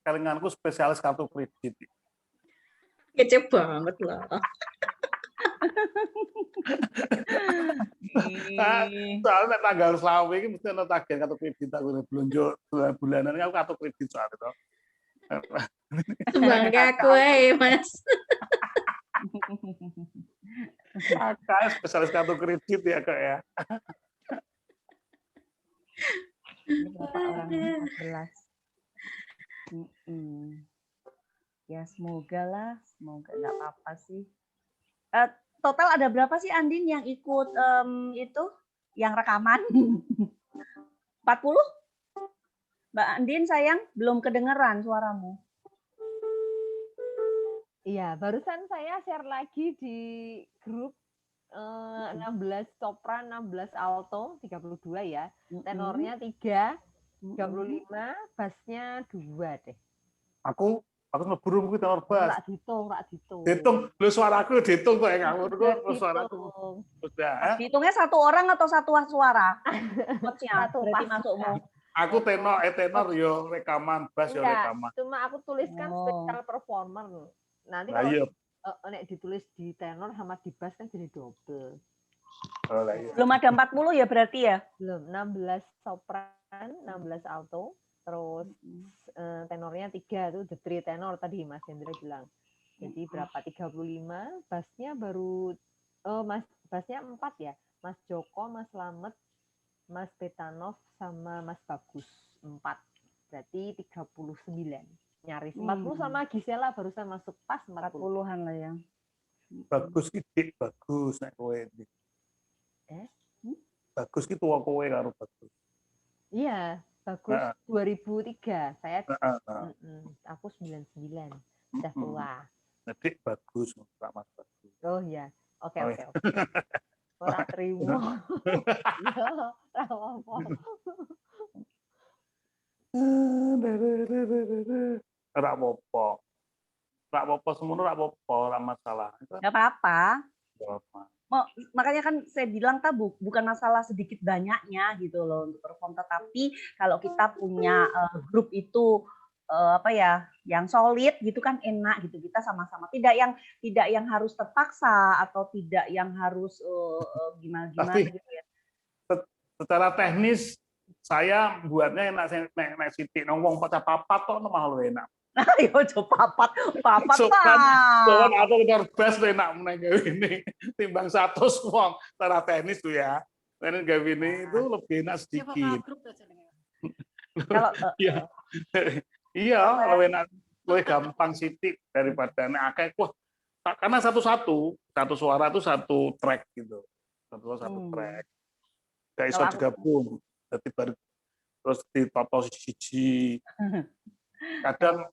kelinganku spesialis kartu kredit. Kece banget lah. Soalnya tanggal selawe ini mesti ada tagihan kartu kredit aku belanja bulanan aku kartu kredit soalnya itu. Bangga kue Mas. Kakak spesialis kartu kredit ya kak ya. Ini berapa orang? 14. Ya semoga lah, semoga nggak apa-apa sih. Total ada berapa sih Andin yang ikut itu, yang rekaman? 40? Mbak Andin sayang, belum kedengeran suaramu. Iya, barusan saya share lagi di grup 16 sopran, 16 alto, 32 ya. Tenornya 3, 35, bassnya 2 deh. Aku ngeburu mungkin tenor bass. Rak dihitung. Dihitung, lu suaraku dihitung kok yang ngawur kok suaraku. Sudah. Hitungnya satu orang atau satu suara? Satu berarti masukmu. Aku tenor yo rekaman, bass yo rekaman. Cuma aku tuliskan special performer. Nanti kalau nek ditulis di tenor sama di bass kan jadi double. Belum ada 40 ya berarti ya? Belum, 16 sopran, 16 alto. Terus tenornya 3 itu the 3 tenor tadi Mas Hendra bilang. Jadi berapa? 35, bassnya baru bassnya 4 ya. Mas Joko, Mas Slamet, Mas Petanov sama Mas Bagus 4. Berarti 39. Nyaris 40 sama Gisela barusan masuk pas 40-an lah ya. Bagus iki bagus nek kowe. Bagus ki tuwa kowe karo Bagus. Iya. Bagus 2003, saya aku 99, udah tua. Adik bagus, Mas Bagus. Oh iya, oke. Ora terima. Ora apa-apa semono ora apa-apa, ora masalah. Enggak apa-apa. Makanya kan saya bilang bukan masalah sedikit banyaknya gitu loh untuk perform, tetapi kalau kita punya grup itu yang solid gitu kan enak gitu, kita sama-sama tidak yang harus terpaksa atau tidak yang harus gimana gitu ya. Secara teknis saya buatnya enak Siti ngomong papat tok malah enak. Ayo coba papat Sopan atau udah best enak meneng ini timbang 100 wong secara teknis tuh ya. Karena Gavini itu lebih enak sedikit. Kalau iya, kalau enak lebih gampang Siti daripada akeh wah karena satu suara itu satu track gitu. Satu track. Gak iso digabung. Jadi baru terus ditoto siji. Kadang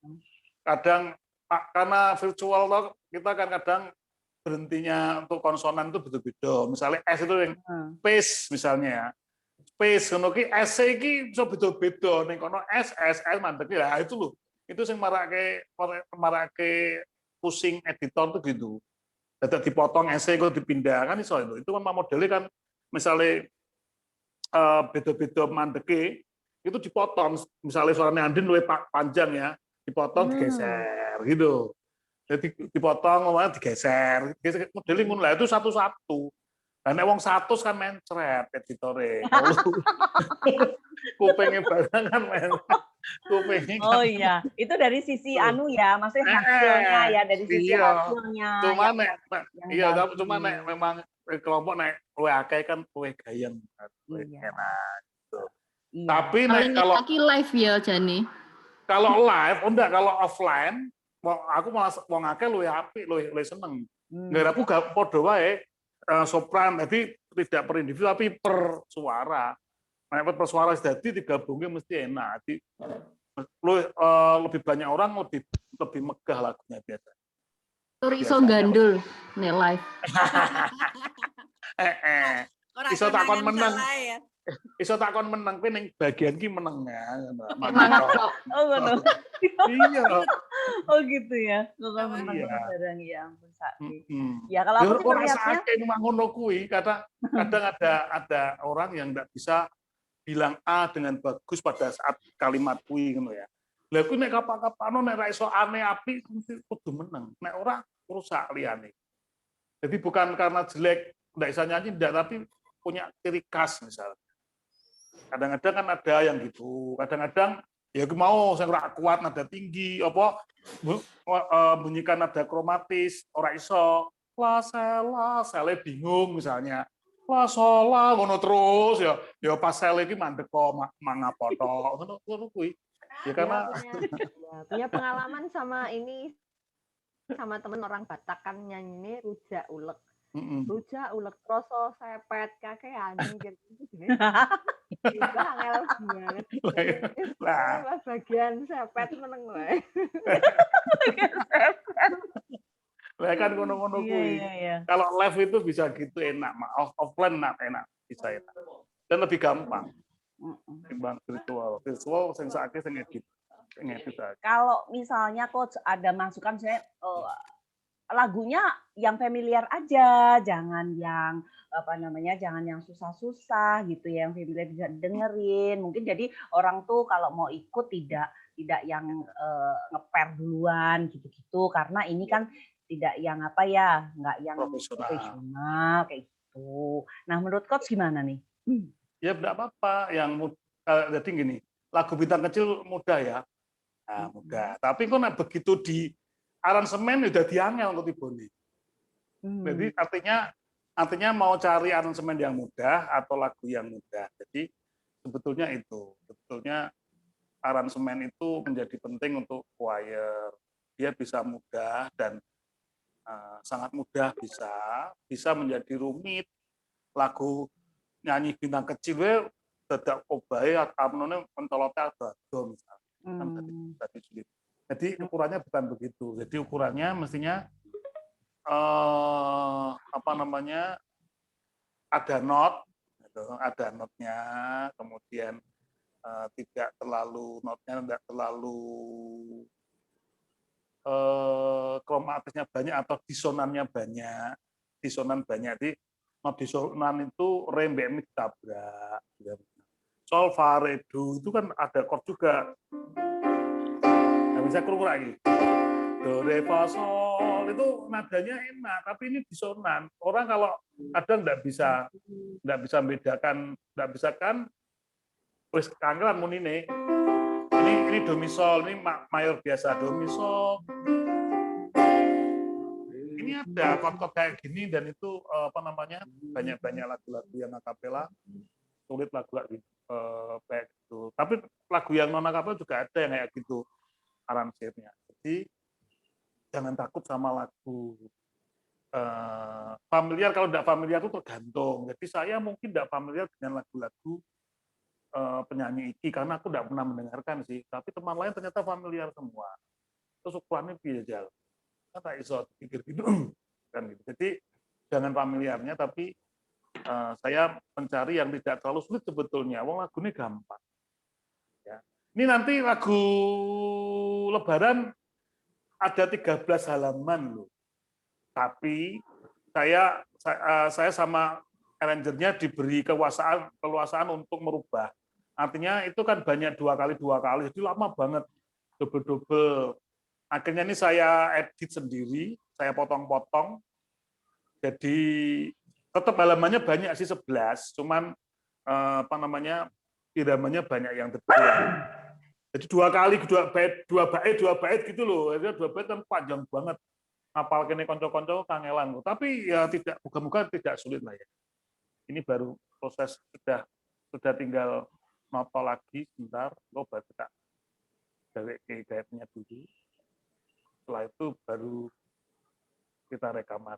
karena virtual talk kita kan kadang berhentinya untuk konsonan itu beda-beda. Misalnya S itu yang space misalnya ya. Space ngono ki S iki iso beda-beda ning kono S mandek ya itu loh. Itu sing marake pusing editor tuh gitu. Dadak dipotong S kok dipindah kan iso itu. Itu kan modelnya kan misalnya beda-beda mandeke itu dipotong, misalnya suaranya Andin lebih panjang ya, dipotong digeser gitu. Jadi dipotong ngomongnya digeser modeling ngono lah itu satu-satu. Lah nek wong 100 kan mencret editore. Kupingnya barengan men. Oh iya, itu dari sisi anu ya, maksudnya hasilnya ya dari sisi hasilnya. Cuma nek memang kelompok nek kowe akeh kan kowe gayeng. Enak. Iya. Tapi kalau live ya Jani. Kalau live, enggak kalau offline, aku malah wong akeh luwih apik, luwih seneng. Nggarapku gak padha wae sopran, jadi tidak per individu tapi per suara. Nek per suara dadi digabungnya mesti enak. Jadi lebih banyak orang lebih megah lagunya biasa. Tur iso gandul nek live. Iso takon menang. Iso takon menang kowe ning bagian ki meneng ya. Oh ngono. Iya. Oh gitu ya. Kalau menang barang ya ampun sakti. Ya kalau aku sih melihatnya ngono kuwi kadang ada orang yang enggak bisa bilang A dengan bagus pada saat kalimat kuwi ngono ya. Lha kuwi nek kapak-kapakno nek ra iso aneh apik mesti kudu meneng. Nek ora rusak liyane. Jadi bukan karena jelek ndak bisa nyanyi ndak, tapi punya ciri khas misalnya. Kadang-kadang kan ada yang gitu. Kadang-kadang ya mau sing ora kuat nada tinggi apa bunyikan nada kromatis ora iso. La sele bingung misalnya. La sola ngono terus ya pas sele iki mandek kok mangapo tok ngono kuwi. Ya karena punya pengalaman sama ini sama temen orang Batak kan nyanyi rujak ulek. Rujak ulek kroso sepet kakean gitu. Itu angel banget. Lah bagian sepet meneng wae. Lah kan ngono-ngono kuwi. Kalau live itu bisa gitu enak, offline enak, bisa enak. Dan lebih gampang. Timbang virtual. Virtual sing sakake sing edit. Kalau misalnya coach ada masukan saya lagunya yang familiar aja, jangan yang jangan yang susah-susah gitu ya, yang familiar bisa dengerin. Mungkin jadi orang tuh kalau mau ikut tidak yang ngeper duluan gitu-gitu karena ini kan tidak yang nggak yang profesional kayak gitu. Nah, menurut coach gimana nih? Ya enggak apa-apa, yang jadi gini, lagu Bintang Kecil mudah ya. Nah, mudah. Tapi kok begitu di aransemen udah diangel untuk Tibone. Jadi artinya mau cari aransemen yang mudah atau lagu yang mudah. Jadi sebetulnya aransemen itu menjadi penting untuk choir. Dia bisa mudah dan sangat mudah bisa menjadi rumit. Lagu nyanyi Bintang Kecil dadak obahe amnone mentolote ado misalnya. Kan tadi sulit. Jadi ukurannya bukan begitu. Jadi ukurannya mestinya ada ada notnya, kemudian tidak terlalu notnya tidak terlalu kromatisnya banyak atau disonannya banyak. Disonan banyak. Jadi not disonan itu re mbek mi ditabrak. Sol fa re do itu kan ada chord juga. Nah, bisa kurang lagi. Do re fa sol itu nadanya enak, tapi ini disonan. Orang kalau kadang nggak bisa membedakan, nggak bisa kan wis kangelan munine. Ini do mi sol, ini mayor biasa do mi sol. Ini ada chord-chord kayak gini dan itu banyak lagu-lagu yang akapela, sulit lagu kayak gitu. Tapi lagu yang non akapela juga ada yang kayak gitu aransemennya. Jadi jangan takut sama lagu familiar. Kalau tidak familiar itu tergantung. Jadi saya mungkin tidak familiar dengan lagu-lagu penyanyi iki karena aku tidak pernah mendengarkan sih. Tapi teman lain ternyata familiar semua. Terus ukurannya biasa. Kata iso pikir gitu kan gitu. Jadi jangan familiarnya, tapi saya mencari yang tidak terlalu sulit sebetulnya. Wong lagunya gampang. Ya. Ini nanti lagu Lebaran ada 13 halaman loh. Tapi saya sama arrangernya diberi keluasaan untuk merubah. Artinya itu kan banyak dua kali, jadi lama banget, double. Akhirnya ini saya edit sendiri, saya potong-potong. Jadi tetap halamannya banyak sih 11, cuman iramanya banyak yang terkurang. Jadi dua bait gitu loh. Jadi 2 bait kan panjang banget. Apal kene konco-konco kangelan. Tapi ya tidak, moga-moga tidak sulit lah ya. Ini baru proses, sudah tinggal noto lagi sebentar, lo baru tak gawe gaetnya dulu. Setelah itu baru kita rekaman.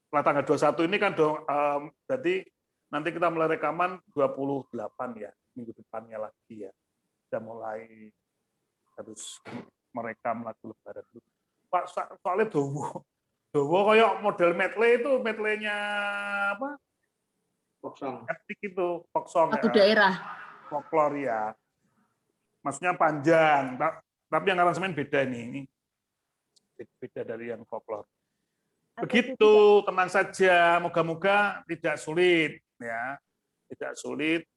Setelah tanggal 21 ini kan berarti nanti kita mulai rekaman 28 ya, minggu depannya lagi ya. Sudah mulai harus merekam lagu Lebaran dulu. Pak, soalnya dowo kayak model medley-nya apa? Foksong. Etnik itu, foksong. Lagu daerah. Folklore ya. Maksudnya panjang, tapi yang aransemen beda nih. Beda dari yang folklore. Begitu, tenang saja. Moga-moga tidak sulit, ya, tidak sulit.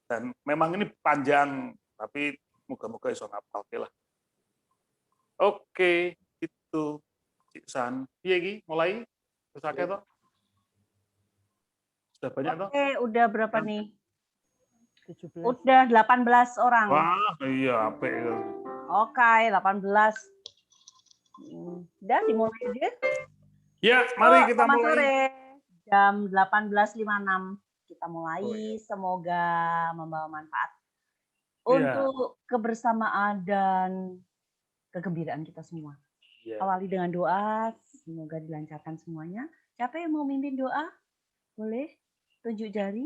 Dan memang ini panjang, tapi Moga-moga iso ngapal lah. Oke, itu Cik San. Piye iki mulai? Terus akeh toh? Sudah banyak toh? Oke, udah berapa Yang- nih? 17. Udah 18 orang. Wah, iya apik. Oke, 18. Udah dimulai aja. Ya, mari kita Selamat mulai. sore. Jam 18.56 kita mulai. Oh, iya. Semoga membawa manfaat Iya. untuk kebersamaan dan kegembiraan kita semua. Iya. Awali dengan doa, semoga dilancarkan semuanya. Siapa yang mau mimpin doa? Boleh tunjuk jari.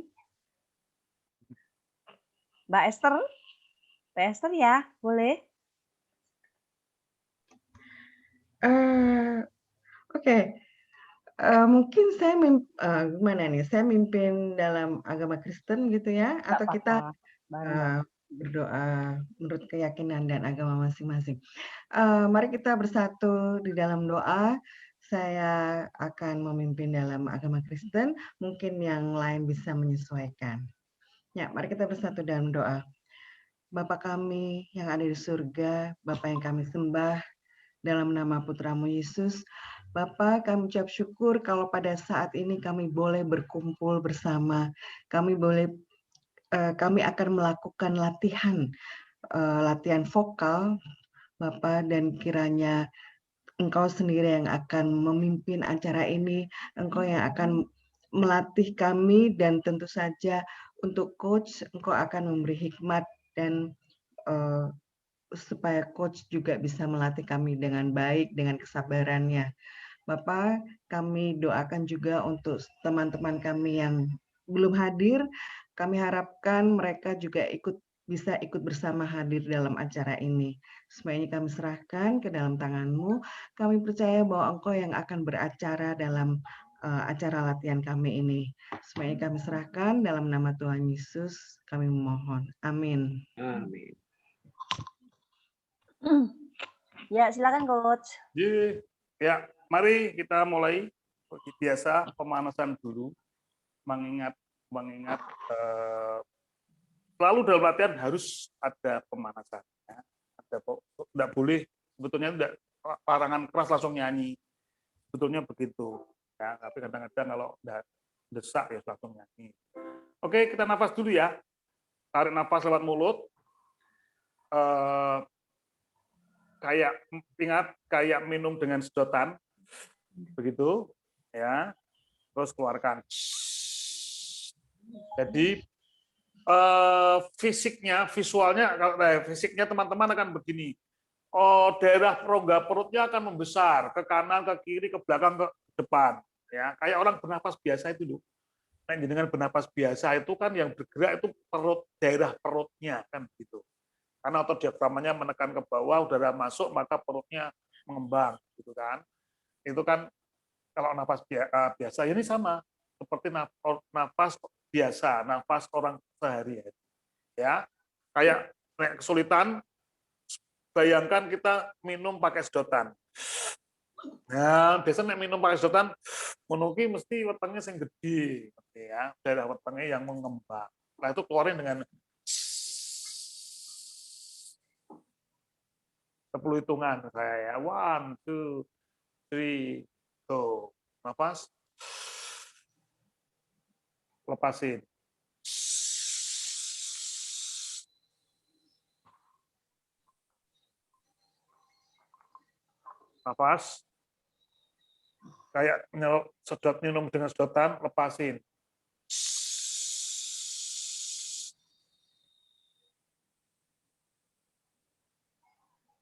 Mbak Esther? Mbak Esther ya, boleh? Oke. Mungkin saya gimana nih? Saya mimpin dalam agama Kristen gitu ya, Nggak atau kita apa-apa. Bareng-bareng. berdoa menurut keyakinan dan agama masing-masing. Mari kita bersatu di dalam doa. Saya akan memimpin dalam agama Kristen, mungkin yang lain bisa menyesuaikan. Ya, mari kita bersatu dalam doa. Bapa kami yang ada di surga, Bapa yang kami sembah, dalam nama Putramu Yesus, Bapa, kami ucap syukur kalau pada saat ini kami boleh berkumpul bersama. Kami akan melakukan latihan vokal, Bapa, dan kiranya Engkau sendiri yang akan memimpin acara ini, Engkau yang akan melatih kami, dan tentu saja untuk coach, Engkau akan memberi hikmat dan supaya coach juga bisa melatih kami dengan baik, dengan kesabarannya. Bapak, kami doakan juga untuk teman-teman kami yang belum hadir. Kami harapkan mereka juga bisa ikut bersama hadir dalam acara ini. Semuanya kami serahkan ke dalam tangan-Mu. Kami percaya bahwa Engkau yang akan beracara dalam acara latihan kami ini. Semuanya kami serahkan dalam nama Tuhan Yesus. Kami memohon. Amin. Amin. Ya, silakan Coach. Ya, mari kita mulai. Seperti biasa pemanasan dulu. Mengingat selalu dalam latihan harus ada pemanasan. Ya. Tidak boleh sebetulnya tidak larangan keras langsung nyanyi. Sebetulnya begitu. Ya, tapi kadang-kadang kalau udah desak ya langsung nyanyi. Oke, kita nafas dulu ya. Tarik nafas lewat mulut. Kayak minum dengan sedotan. Begitu, ya. Terus keluarkan. Jadi fisiknya teman-teman akan begini. Daerah rongga perutnya akan membesar ke kanan, ke kiri, ke belakang, ke depan. Ya, kayak orang bernapas biasa itu, loh. Nah, dengan bernapas biasa itu kan yang bergerak itu daerah perutnya kan gitu. Karena otot diafragmanya menekan ke bawah, udara masuk maka perutnya mengembang, gitu kan. Itu kan kalau nafas biasa ini sama seperti nafas biasa, nafas orang sehari-hari. Ya, kayak kesulitan, bayangkan kita minum pakai sedotan. Nah, biasanya minum pakai sedotan, menuki mesti wetengnya yang gede, ya, daerah wetengnya yang mengembang. Nah, itu keluarin dengan 10 hitungan saya ya. 1, 2, 3, go. Nafas. Lepasin. Nafas. Kayak sedot minum dengan sedotan, lepasin.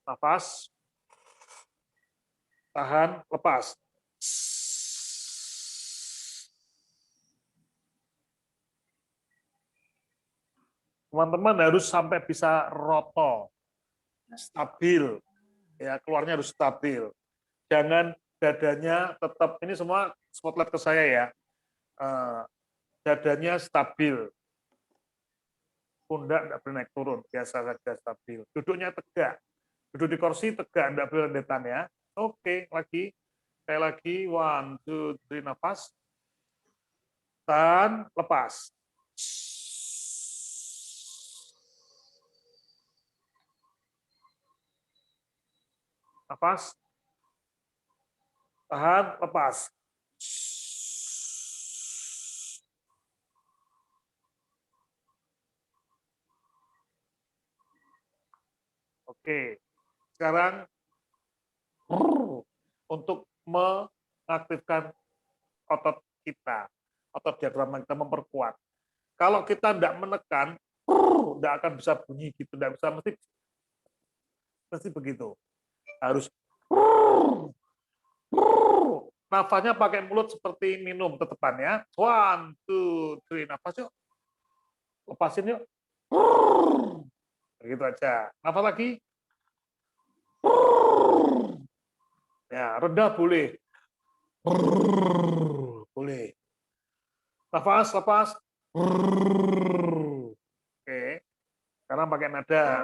Nafas. Tahan, lepas. Teman-teman harus sampai bisa roto, stabil. Ya, keluarnya harus stabil. Jangan dadanya tetap, ini semua spotlight ke saya ya. Dadanya stabil. Pundak enggak boleh naik turun, biasa saja stabil. Duduknya tegak. Duduk di kursi tegak, enggak boleh rendetan ya. Oke, lagi. Sekali lagi, 1, 2, 3, nafas. Tahan, lepas. Nafas. Tahan, lepas. Oke. Sekarang untuk mengaktifkan otot kita, otot diafragma kita memperkuat. Kalau kita tidak menekan, tidak akan bisa bunyi gitu, tidak bisa mesti begitu. Harus nafasnya pakai mulut seperti minum tetepan ya. 1, 2, 3, nafas yuk. Lepasin yuk. Begitu aja. Nafas lagi. Ya, rendah boleh. Boleh. Nafas, lepas. Oke. Sekarang pakai nada.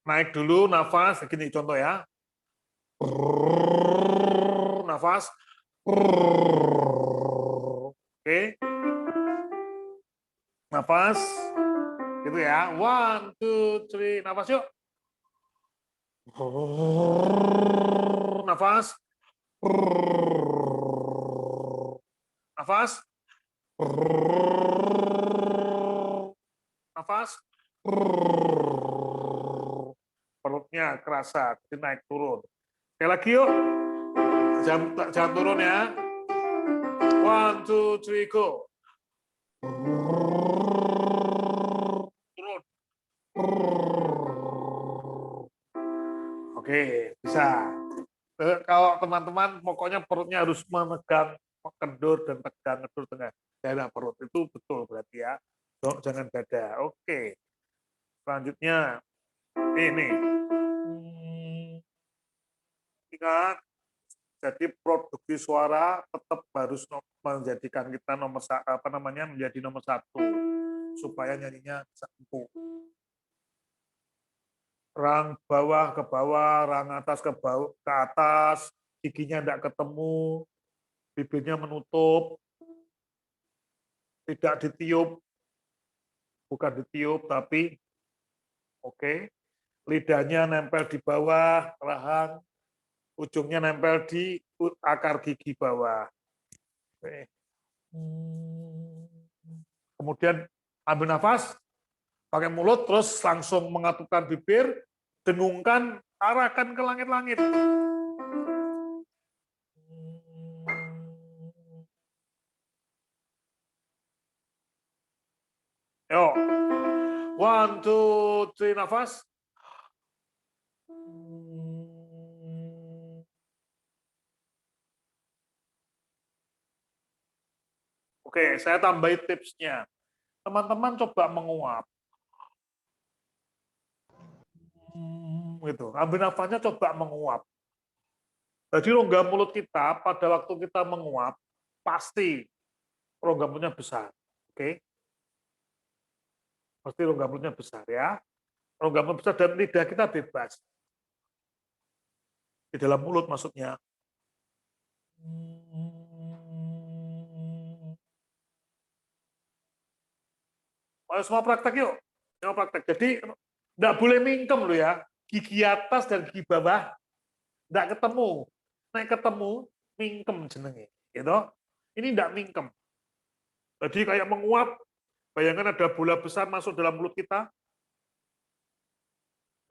Naik dulu nafas, begini contoh ya. Nafas. Oke. Nafas. Gitu ya. 1, 2, 3, nafas yuk. Nafas. Nafas. Nafas. Perutnya kerasa, jadi naik turun. Sekali lagi yuk. Jangan turun ya. 1, 2, 3, go. Turun. Oke, bisa. Kalau teman-teman pokoknya perutnya harus memegang, kendur dan tegang, kendur tengah daerah perut itu betul berarti ya. Jangan dada. Oke. Selanjutnya ini. Ingat, jadi produksi suara tetap harus menjadikan kita menjadi nomor 1 supaya nyanyinya bisa empuk. Rang bawah ke bawah, rang atas ke bawah ke atas, giginya tidak ketemu, bibirnya menutup, tidak ditiup, bukan ditiup tapi oke. Lidahnya nempel di bawah rahang, ujungnya nempel di akar gigi bawah. Oke. Kemudian ambil nafas, pakai mulut, terus langsung mengatupkan bibir, dengungkan, arahkan ke langit-langit. Yuk. 1, 2, 3, nafas. Oke, saya tambahin tipsnya. Teman-teman coba menguap. Gitu. Ambil nafasnya coba menguap. Jadi rongga mulut kita pada waktu kita menguap pasti rongga mulutnya besar. Oke. Pasti rongga mulutnya besar ya. Rongga mulut besar dan lidah kita bebas. Di dalam mulut maksudnya. Ayo semua praktek yuk. Semua praktek. Jadi enggak boleh mingkem loh ya. Gigi atas dan gigi bawah enggak ketemu. Naik ketemu mingkem jenenge, gitu. Ini enggak mingkem. Jadi kayak menguap. Bayangkan ada bola besar masuk dalam mulut kita.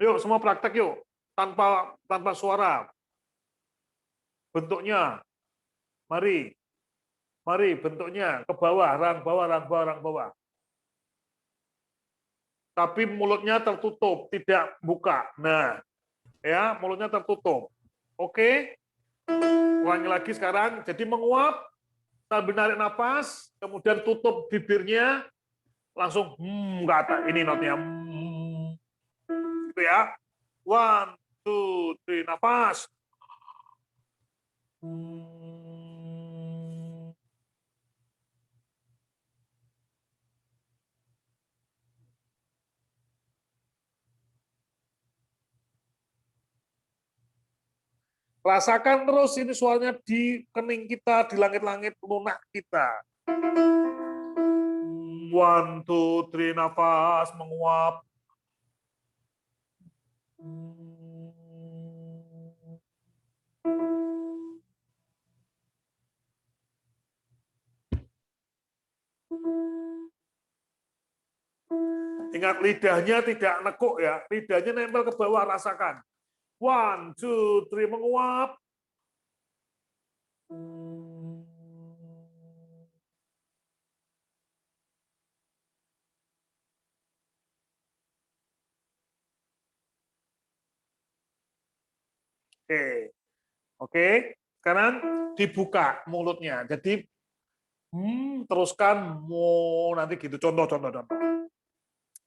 Yuk semua praktek yuk. Tanpa suara. Bentuknya. Mari. Mari bentuknya ke bawah, rang bawah, rang bawah, rang bawah. Tapi mulutnya tertutup, tidak buka. Nah, ya, mulutnya tertutup. Oke. Ulangi lagi sekarang. Jadi menguap, sambil narik nafas, kemudian tutup bibirnya, langsung ke atas. Ini notnya. Gitu ya. 1, 2, 3, nafas. Rasakan terus ini suaranya di kening kita, di langit-langit lunak kita. 1, 2, 3, nafas, menguap. Ingat lidahnya tidak nekuk ya, lidahnya nempel ke bawah, rasakan. 1, 2, 3, menguap. Oke. Sekarang dibuka mulutnya. Jadi teruskan mau nanti gitu. Contoh.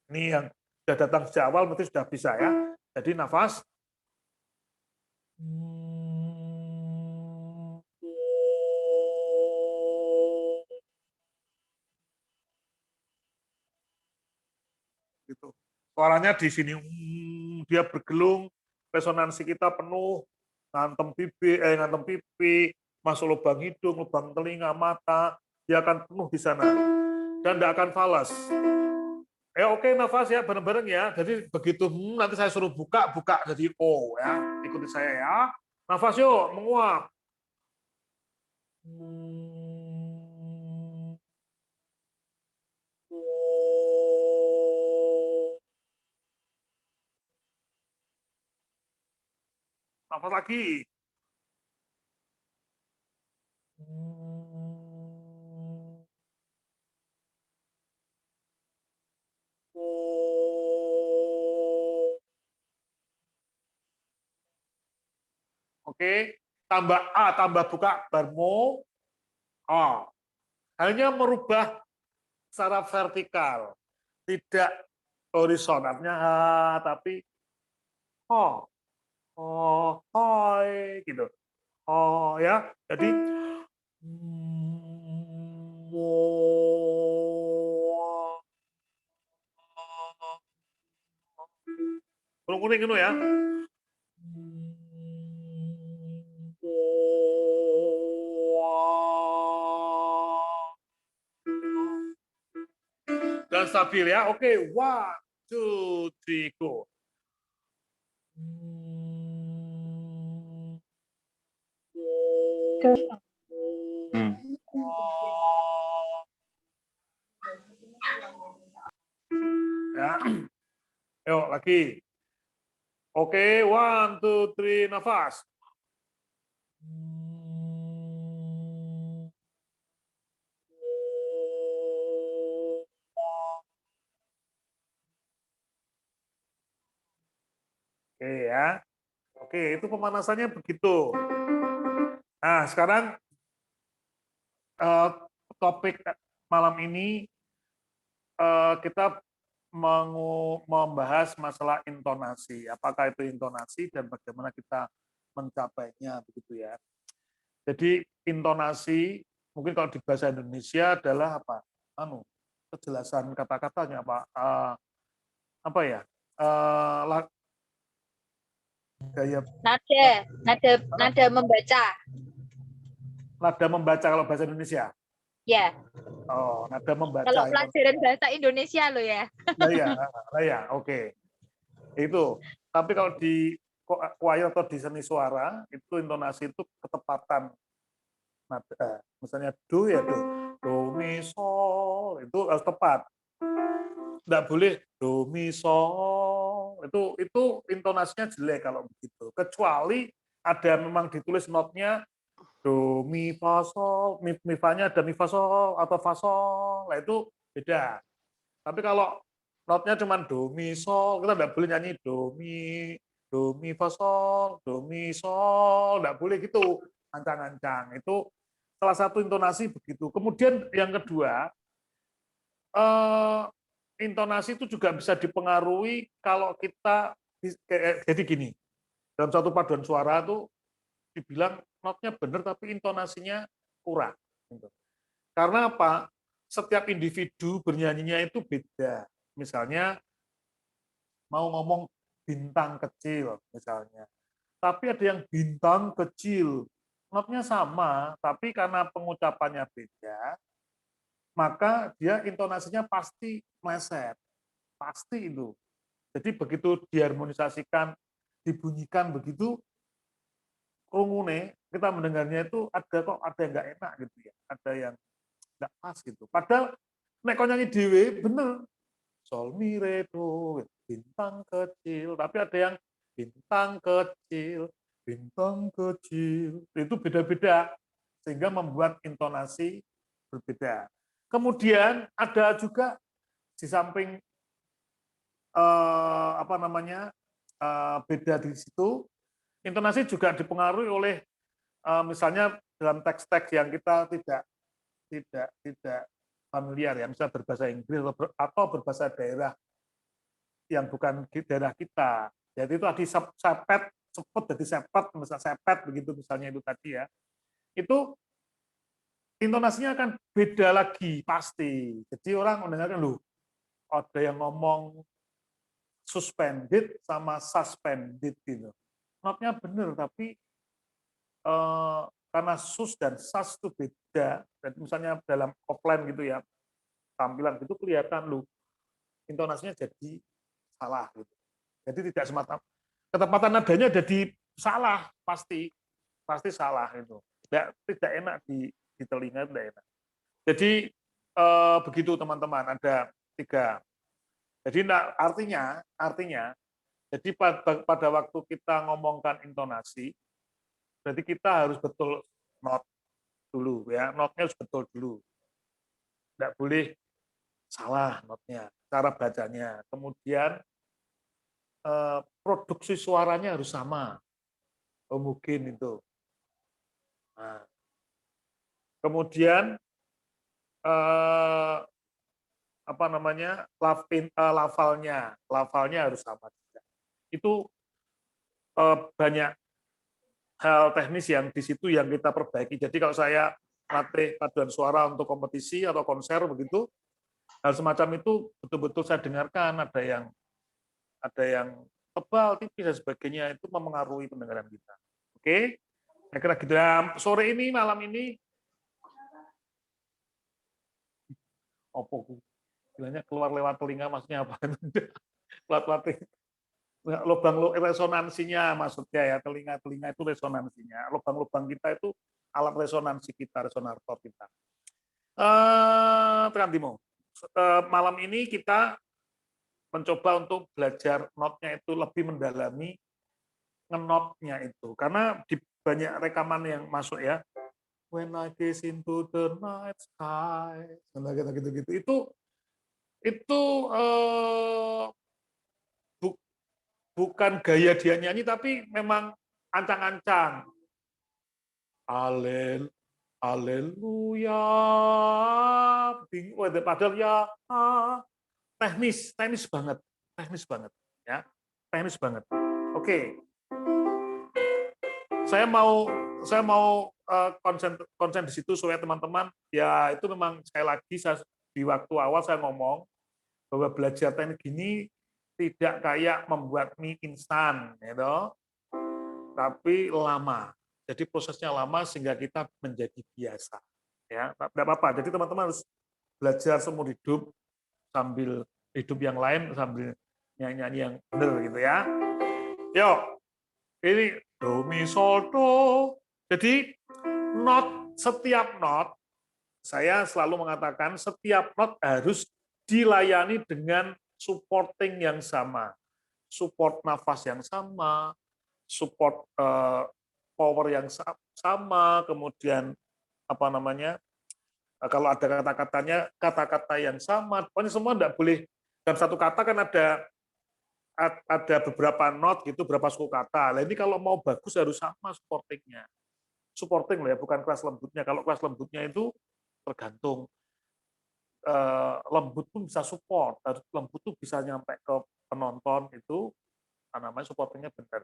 Ini yang sudah datang sejak awal berarti sudah bisa ya. Jadi nafas. Gitu. Suaranya di sini dia bergelung, resonansi kita penuh, ngantem pipi, masuk lubang hidung, lubang telinga, mata, dia akan penuh di sana dan tidak akan falas. Oke, nafas ya bareng-bareng ya. Jadi begitu nanti saya suruh buka jadi O ya. Ikuti saya ya. Nafas yuk, menguap. Nafas lagi. Oke, tambah A, tambah buka barmo. A. Hanya merubah secara vertikal, tidak horizontalnya A, tapi ho, hoi gitu. Oh ya, jadi kuning itu ya. Dan stabil ya. Oke, 1, 2, 3, go. Ya. Yuk lagi. Oke, 1, 2, 3, nafas. Oke ya. Oke, itu pemanasannya begitu. Nah, sekarang topik malam ini kita membahas masalah intonasi. Apakah itu intonasi dan bagaimana kita mencapainya begitu ya. Jadi intonasi mungkin kalau di bahasa Indonesia adalah apa? Kejelasan kata-katanya apa ya? Gaya nada membaca. Nada membaca kalau bahasa Indonesia. Ya. Oh, nada membaca. Kalau pelajaran bahasa Indonesia lo ya. Ya, oke. Itu. Tapi kalau di choir atau di seni suara, itu intonasi itu ketepatan nada. Misalnya do ya do mi sol, itu harus tepat. Tidak boleh do mi sol. Itu intonasinya jelek kalau begitu. Kecuali ada memang ditulis notnya do mi fa sol, mi fa-nya ada mi fa sol atau fa sol, nah itu beda. Tapi kalau notnya cuma do mi sol, kita tidak boleh nyanyi do mi fa sol, do mi sol, tidak boleh gitu ancang-ancang. Itu salah satu intonasi begitu. Kemudian yang kedua, intonasi itu juga bisa dipengaruhi kalau kita jadi gini. Dalam satu paduan suara itu dibilang notnya benar tapi intonasinya kurang. Karena apa? Setiap individu bernyanyinya itu beda. Misalnya mau ngomong bintang kecil misalnya. Tapi ada yang bintang kecil. Notnya sama, tapi karena pengucapannya beda, maka dia intonasinya pasti meleset. Pasti itu. Jadi begitu diharmonisasikan, dibunyikan begitu, krungune, kita mendengarnya itu ada yang nggak enak gitu ya, ada yang nggak pas gitu. Padahal nek kau nyanyi dewe bener, sol mi re do, bintang kecil, tapi ada yang bintang kecil, itu beda-beda sehingga membuat intonasi berbeda. Kemudian ada juga di samping beda di situ, intonasi juga dipengaruhi oleh misalnya dalam teks-teks yang kita tidak familiar ya, misalnya berbahasa Inggris atau berbahasa daerah yang bukan daerah kita. Jadi itu tadi sepet, jadi sepet, misalnya sepet begitu misalnya itu tadi ya. Itu intonasinya akan beda lagi pasti. Jadi orang mendengarkan loh, ada yang ngomong suspended sama suspended gitu. Notnya benar tapi karena sus dan sas itu beda. Dan misalnya dalam offline gitu ya, tampilan itu kelihatan loh, intonasinya jadi salah gitu. Jadi tidak semata ketepatan nadanya jadi salah pasti salah itu. Tidak enak di telinga, tidak enak. Jadi begitu teman-teman, ada 3. Jadi artinya jadi pada waktu kita ngomongkan intonasi, berarti kita harus betul not dulu ya, notnya harus betul dulu. Tidak boleh salah notnya, cara bacanya. Kemudian produksi suaranya harus sama, mungkin itu. Nah, kemudian lafalnya harus sama juga. Itu banyak hal teknis yang di situ yang kita perbaiki. Jadi kalau saya latih paduan suara untuk kompetisi atau konser begitu, hal semacam itu betul-betul saya dengarkan, ada yang tebal, tipis dan sebagainya, itu mempengaruhi pendengaran kita. Oke, saya kira gitu. Sore ini, malam ini, bilangnya keluar lewat telinga, maksudnya apa? Lubang resonansinya maksudnya ya, telinga itu resonansinya. Lubang-lubang kita itu alat resonansi kita, resonator kita. Tekan Timo, malam ini kita mencoba untuk belajar notnya itu lebih mendalami ngenotnya itu, karena di banyak rekaman yang masuk ya, when I gaze into the night sky, gitu-gitu, itu bukan gaya dia nyanyi, tapi memang ancang-ancang. Haleluya. Padahal ya teknis banget ya, teknis banget. Oke. Saya mau konsen di situ supaya teman-teman ya, itu memang sekali lagi di waktu awal saya ngomong bahwa belajar teknik gini tidak kayak membuat mie instan, gitu, tapi lama. Jadi prosesnya lama sehingga kita menjadi biasa. Ya, tidak apa-apa. Jadi teman-teman harus belajar seumur hidup sambil hidup yang lain, sambil nyanyi yang benar gitu ya. Yuk, ini do mi sol do. Jadi setiap not, saya selalu mengatakan setiap not harus dilayani dengan supporting yang sama, support nafas yang sama, support power yang sama, kemudian kalau ada kata-kata yang sama, pokoknya semua tidak boleh dalam satu kata kan ada beberapa not gitu, beberapa suku kata. Nah, ini kalau mau bagus harus sama supportingnya. Supporting loh ya, bukan kelas lembutnya. Kalau kelas lembutnya itu tergantung. Lembut pun bisa support, lembut tuh bisa nyampe ke penonton, itu namanya supportingnya benar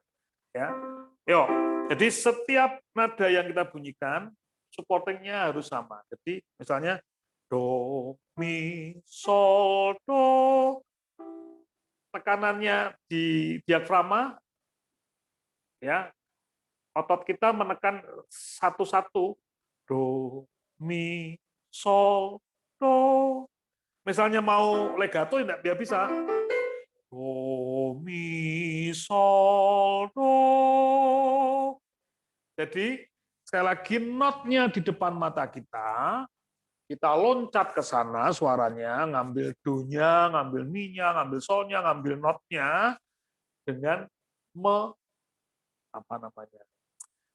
ya. Yo, jadi setiap nada yang kita bunyikan supportingnya harus sama. Jadi misalnya do mi sol do, tekanannya di diafragma ya, otot kita menekan satu-satu, do mi sol do. Misalnya mau legato tidak dia bisa do mi, sol, do. Jadi sekali lagi notnya di depan mata kita loncat ke sana suaranya, ngambil do-nya, ngambil mi-nya, ngambil sol-nya, ngambil notnya dengan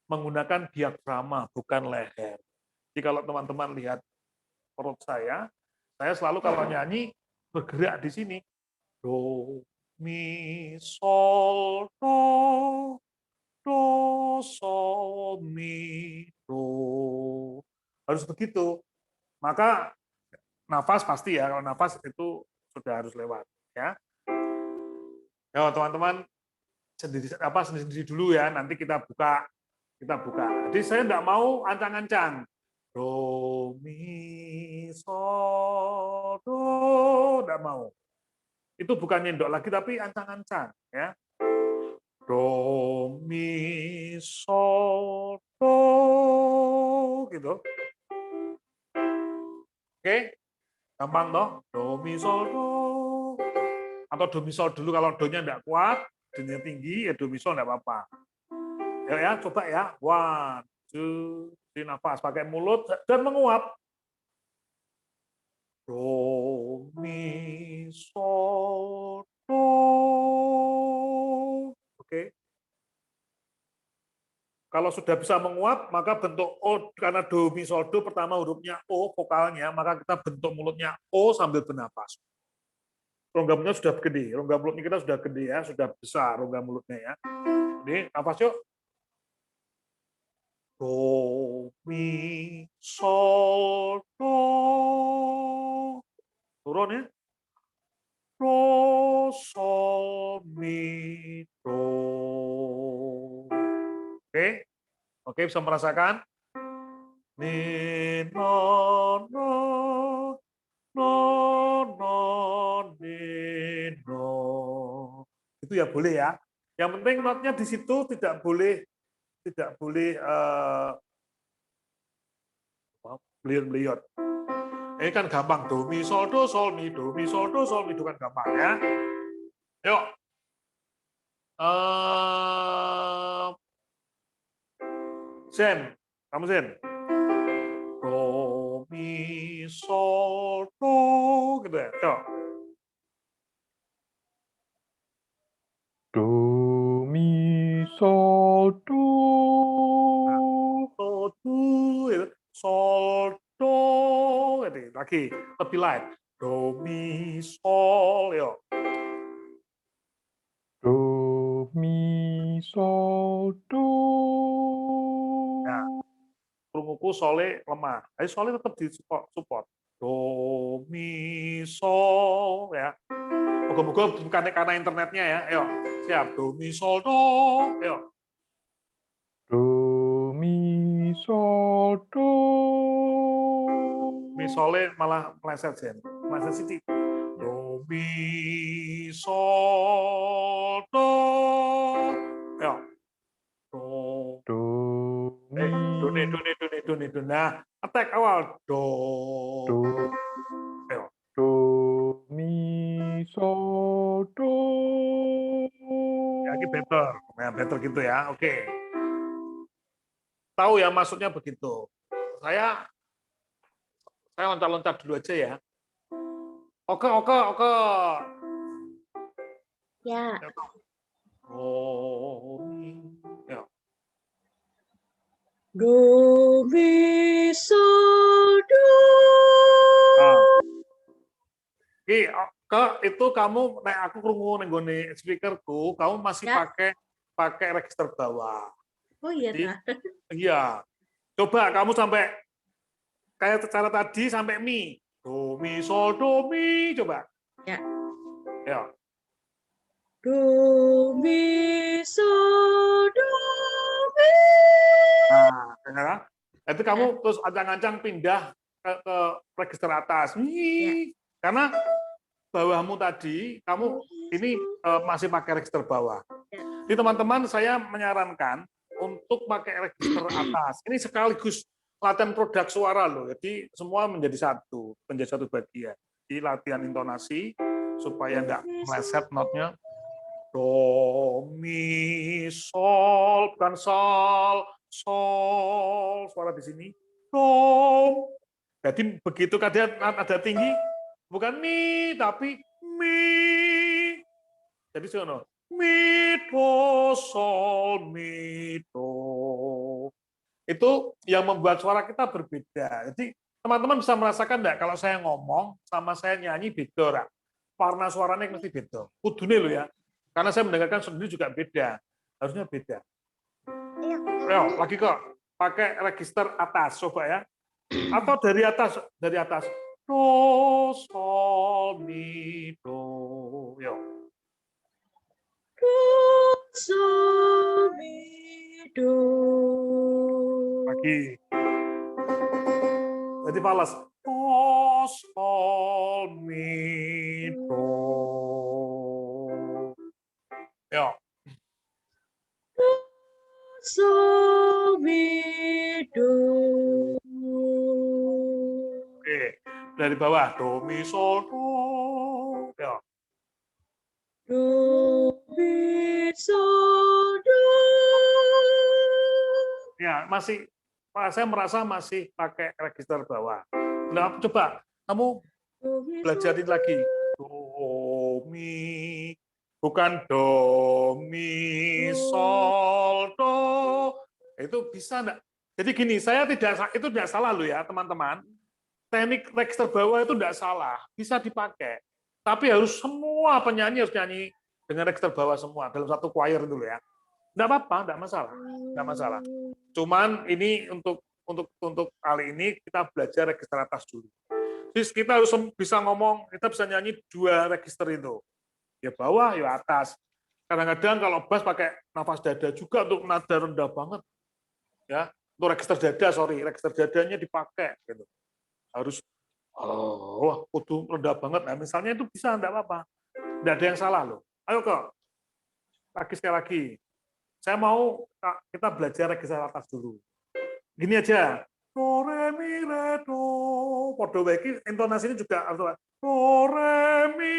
menggunakan diafragma, bukan leher. Jadi kalau teman-teman lihat perut saya selalu kalau nyanyi bergerak di sini. Do, mi, sol, do, sol, mi, do. Harus begitu. Maka nafas pasti ya, kalau nafas itu sudah harus lewat. Ya, teman-teman sendiri dulu ya, nanti kita buka. Jadi saya enggak mau ancang-ancang. Do, mi, sol, do, enggak mau. Itu bukan nyendok lagi, tapi ancang-ancang. Ya. Do, mi, sol, do, gitu. Oke, gampang toh? Do, mi, sol, do. Atau do, mi, sol dulu, kalau do-nya enggak kuat, do-nya tinggi, ya do, mi, sol enggak apa-apa. Ya, coba ya. 1, 2, 3, nafas pakai mulut dan menguap. Do, mi, sol, do. Oke. Kalau sudah bisa menguap, maka bentuk O, karena do, mi, sol, do, pertama hurufnya O, vokalnya, maka kita bentuk mulutnya O sambil bernafas. Rongga mulutnya sudah gede, rongga mulutnya kita sudah gede ya, sudah besar rongga mulutnya ya. Jadi, nafas yuk. Do, mi, sol, do. Turun ya. Do, sol, mi, do. Oke, bisa merasakan? Mi, no, no, no, no, mi, no. Itu ya boleh ya. Yang penting notnya di situ tidak boleh beliot-beliot. Ini kan gampang, do, mi, sol, mi, do, mi, sol, mi, itu kan gampang ya. Yuk. Zen, kamu Zen. Do, mi, sol, do, gitu ya. Yuk. Do, mi, sol, do. Do, gitu. Sol, do, gitu. Lagi, lebih light. Do, mi, sol, yuk. Do, mi, sol, do. Nah, krunguku sole lemah. Tapi sole tetap di support. Do, mi, sol, ya. Moga-moga bukan karena internetnya ya. Ayo, siap. Do, mi, sol, do. Ayo. Do, mi, sol, do. Mi, sole malah meleset, Jen. Meleset sedikit. Do, mi, sol, do. Ayo. Do. Do. Nah, attack awal. Do. Ayo. Do, mi, sol, do. Ya, ini better. Nah, better gitu ya. Oke. Tahu ya maksudnya begitu. Saya loncat-loncat dulu aja ya. Oke. Ya. Do, mi. Ya. Do, mi, sol, do. Itu kamu, aku krungu nenggone speakerku, kamu masih Ya. pakai register bawah. Oh iya, Jadi, Kak. iya. Coba kamu sampai kayak cara tadi sampai mi. Do, mi, sol, do, mi. Coba. Ya. Ya. Do, mi, sol, do, mi. Nah, itu kamu terus ancang-ancang pindah ke register atas. Wih. Karena bawahmu tadi, kamu ini masih pakai register bawah. Jadi teman-teman, saya menyarankan untuk pakai register atas. Ini sekaligus latihan produk suara loh. Jadi semua menjadi satu bagian. Jadi latihan intonasi supaya nggak meleset notnya. Do, do, mi, sol, bukan sol, sol, suara di sini, do. Jadi begitu ada tinggi, bukan mi, tapi mi. Jadi sono, mi, do, sol, mi, do. Itu yang membuat suara kita berbeda. Jadi teman-teman bisa merasakan enggak kalau saya ngomong sama saya nyanyi beda, warna suaranya mesti beda. Kudune loh ya. Karena saya mendengarkan sendiri juga beda. Harusnya beda. Ayo, lagi kok. Pakai register atas, coba ya. Atau dari atas. Do, sol, mi, do. Yo. Do, sol, mi, do. Lagi. Jadi falas. Do, sol, mi, do. Yo. Do, sol, mi, do. Oke. Dari bawah. Do, mi, sol, do. Yo. Do, mi, sol, do. Ya, saya merasa masih pakai register bawah. Nah, coba kamu Do, mi, belajarin sol, lagi. Do, mi, bukan do, mi, sol, do. Itu bisa enggak? Jadi gini, itu tidak salah loh ya, teman-teman. Teknik register bawah itu tidak salah, bisa dipakai. Tapi harus semua penyanyi harus nyanyi dengan register bawah semua dalam satu choir dulu ya. Enggak apa-apa, enggak masalah. Enggak masalah. Cuman ini untuk kali ini kita belajar register atas dulu. Jadi kita harus bisa ngomong, kita bisa nyanyi 2 register itu. Ya bawah, ya atas. Kadang-kadang kalau bass pakai nafas dada juga untuk nada rendah banget. Ya, untuk register dadanya dipakai gitu. Harus kudu rendah banget. Nah, misalnya itu bisa enggak apa-apa. Enggak ada yang salah loh. Ayo kok. Sekali lagi. Saya mau kita belajar register atas dulu. Gini aja. Do, re, mi, re, do. Podo wae intonasinya juga do, re, mi,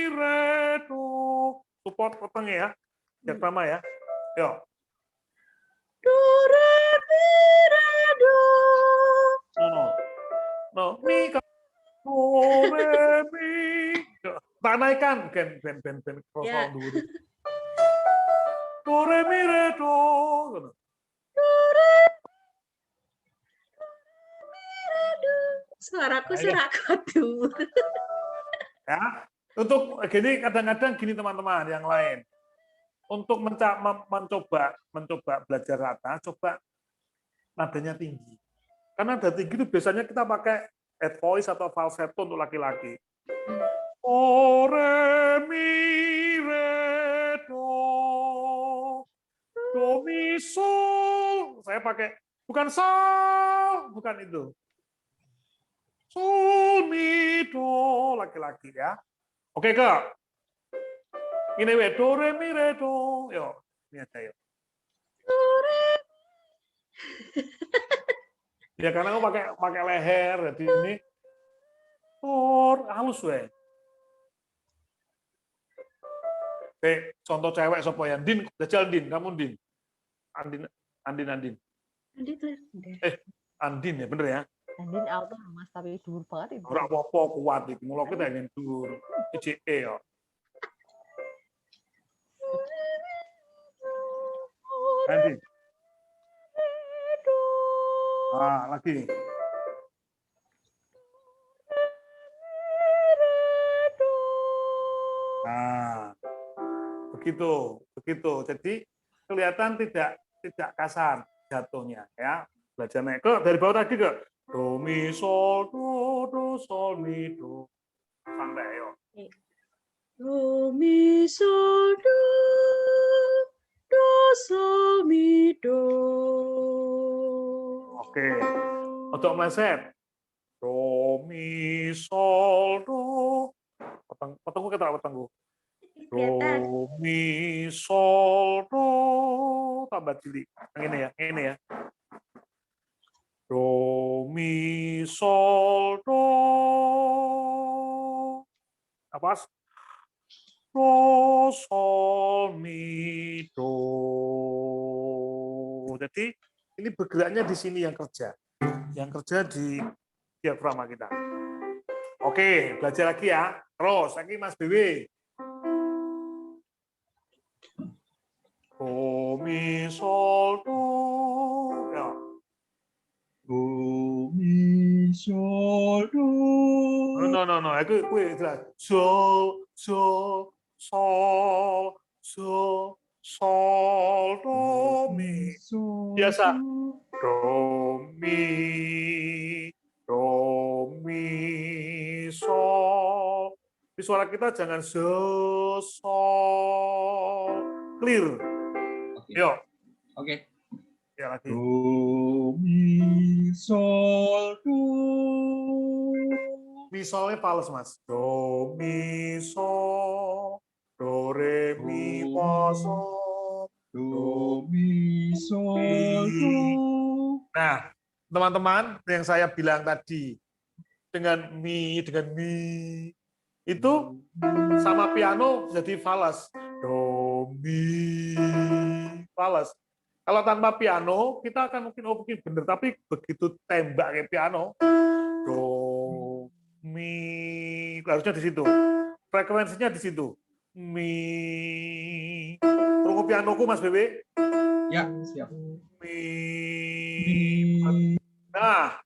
re, do. Support potongnya ya. Diagrama ya. Yo. do, re, mi, re, do. No, mi, do, re, mi. Tak naikkan. Ben Ya. dulu. Do, re, mi, re, do. Suaraku serakadu. Ya, untuk gini kadang-kadang gini teman-teman yang lain. Untuk mencoba belajar rata, coba nadanya tinggi. Karena nada tinggi itu biasanya kita pakai head voice atau falsetto untuk laki-laki. Do, re, mi, re, do. Do, mi, sol. Saya pakai, bukan sol, bukan itu. Sol, mi, do, laki-laki ya. Oke, Kak. Ini we, do, re, mi, re, do. Yo, ini aja yuk. Ya karena aku pakai leher, jadi ini halus we. Oke, contoh cewek sapa ya? Din, jajal Din, kamu Din. Andin. Andin ya, bener ya? Andin alto Mas, tapi dhuwur banget itu. Ora apa-apa kuat iki. Mula kita ingin dhuwur. ICE ya. Andin. Lagi. Nah, begitu. Jadi kelihatan tidak kasar jatuhnya ya. Belajar naik ke dari bawah tadi ke do mi sol do sol mi do. Santai yo. Do, mi, sol, do sol, mi, do. Oke. Untuk meleset. Do mi sol do. Petengku kita petengku. Do mi sol do. Tambah cilik. Yang ini ya. Do mi sol do. Apa? do, sol, mi, do. Jadi ini bergeraknya di sini yang kerja. Yang kerja di diafragma kita. Oke, belajar lagi ya. Terus, lagi Mas BW. Do, mi, sol, do. Ya. Do, mi, sol, do. No. Aku jelas. Sol, sol, sol, sol, sol, do, mi. Biasa. Do, mi, sol. Di suara kita jangan sol. Clear. Oke. Yuk. Oke. Ya lagi. Do, mi, sol, do. Mi solnya fals, Mas. Do, mi, sol. Do, re, mi, fa, sol. Do, mi, sol, do. Nah, teman-teman, yang saya bilang tadi, dengan mi, itu sama piano jadi falas. Do, mi, falas. Kalau tanpa piano, kita akan mungkin benar, tapi begitu tembak kayak piano, do, mi, harusnya di situ. Frekuensinya di situ. Mi. Tunggu pianoku, Mas Bebe. Ya, siap. Mi. Nah,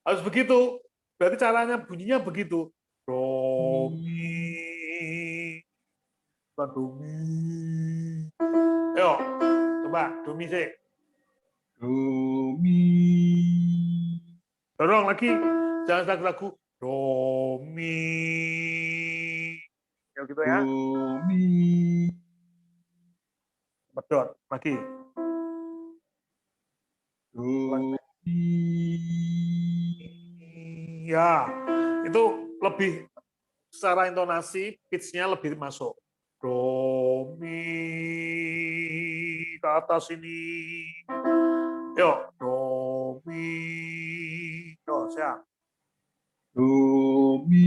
harus begitu. Berarti caranya bunyinya begitu. Do, mi. Do, mi. Ayo, coba. Do, mi, sih. Do, mi. Dorong lagi. Jangan ragu-ragu. Do, mi. Ya, gitu ya. Do, mi. Pedot. Lagi. Do, mi. Ya, itu lebih secara intonasi, pitch-nya lebih masuk. Do, mi, ke atas ini. Yuk, do, mi. Yuk, siap. Do, mi.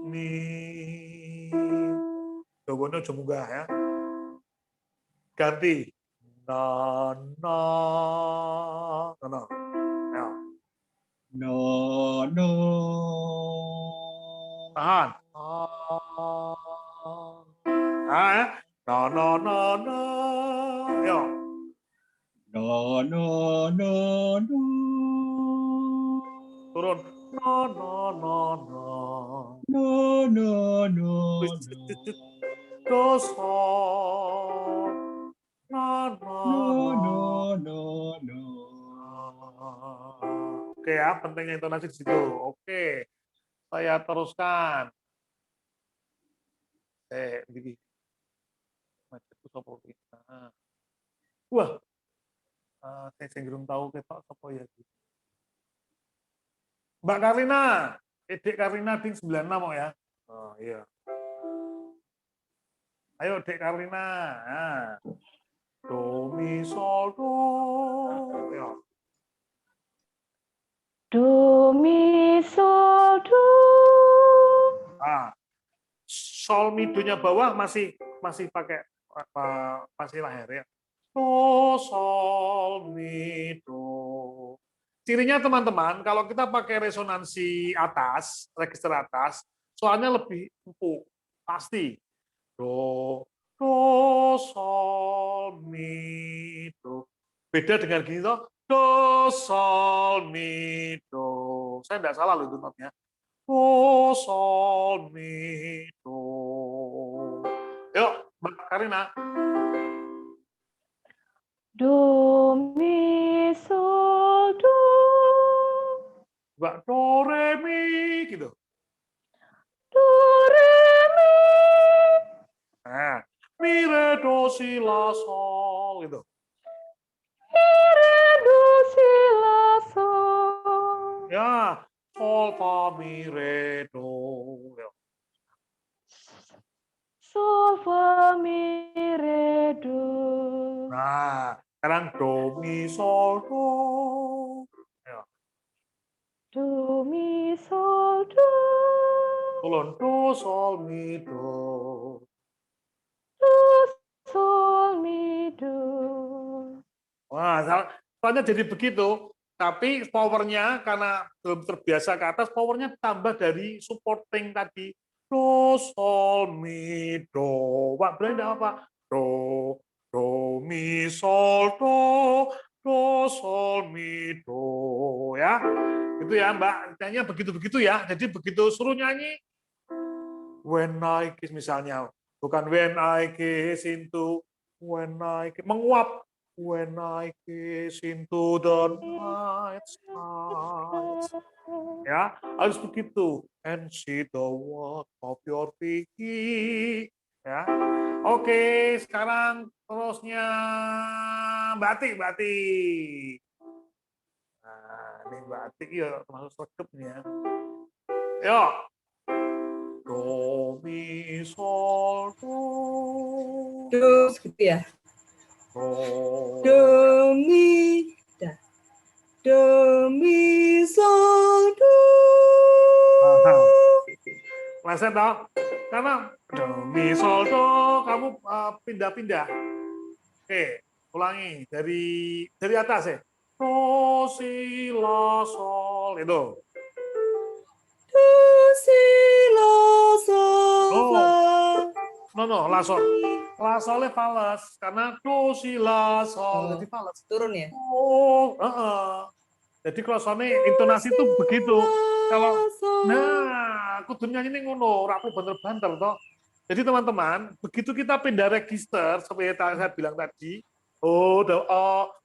Mi. Jawabannya aja munggah ya. Ganti. Na. Ya. No, no. Tahan. Ah, no. Yuk. No, no, no, no. Turun. No. No, no, no, Do, sol. No. no. Oke ya, pentingnya intonasi di situ. Oke, saya teruskan. Begini. Macetku sopo kita. Wah, saya cenderung tahu ketok sopo ya. Mbak Karina, Dek Karina ding 96 ya. Oh iya. Ayo Dek Karina. Nah. Do, mi, sol, do. Ya. Do, mi, sol, do. Ah, sol mi do-nya bawah masih pakai masih lahir ya. Do, sol, mi, do. Cirinya teman-teman, kalau kita pakai resonansi atas, register atas, soalnya lebih empuk, pasti. Do, sol, mi, do. Beda dengan gini toh, do, sol, mi, do. Saya tidak salah loh itu notnya. Do, sol, mi, do. Yuk, Mbak Karina. Do, mi, sol, do. Mbak do, re, mi, gitu. Do, re, mi. Nah, mi, re, do, si, la, sol, gitu. Mi, re, do, si, la, sol. Ya, sol, fa, mi, re, do. Yuk. Sol, fa, mi, re, do. Nah, sekarang do, mi, sol, do. Yuk. Do, mi, sol, do. Tolong do sol mi do. Do, sol, mi, do. Wah, soalnya jadi begitu. Tapi powernya karena belum terbiasa ke atas, powernya tambah dari supporting tadi. Do, sol, mi, do. Pak, berarti enggak apa? Do, mi, sol, do, sol, mi, do. Ya, itu ya Mbak. Nyanyinya begitu-begitu ya. Jadi begitu suruh nyanyi, when I kiss misalnya. Bukan when I kiss into, when I kiss, menguap. When I kiss into the night skies. Ya, harus begitu. And see the work of your feet. Ya. Oke, sekarang terusnya batik. Nah, ini batik ya termasuk sergap nih ya. Yuk. Do, mi, sol, do. Do gitu ya. Do. Do mi da. Do mi sol do. Leset dong. Karena do, mi, sol, do, kamu pindah-pindah. Oke, ulangi dari atas ya. Do, si, la, sol, itu. Do si la sol fa. No, la, sol. La, solnya fales. Karena do, si, la, sol. Jadi fales. Turun ya. Oh, jadi kalau soalnya intonasi itu begitu. Kalau kudu nyanyi ini ngono, rapi banter-banter toh. Jadi teman-teman, begitu kita pindah register seperti yang saya bilang tadi,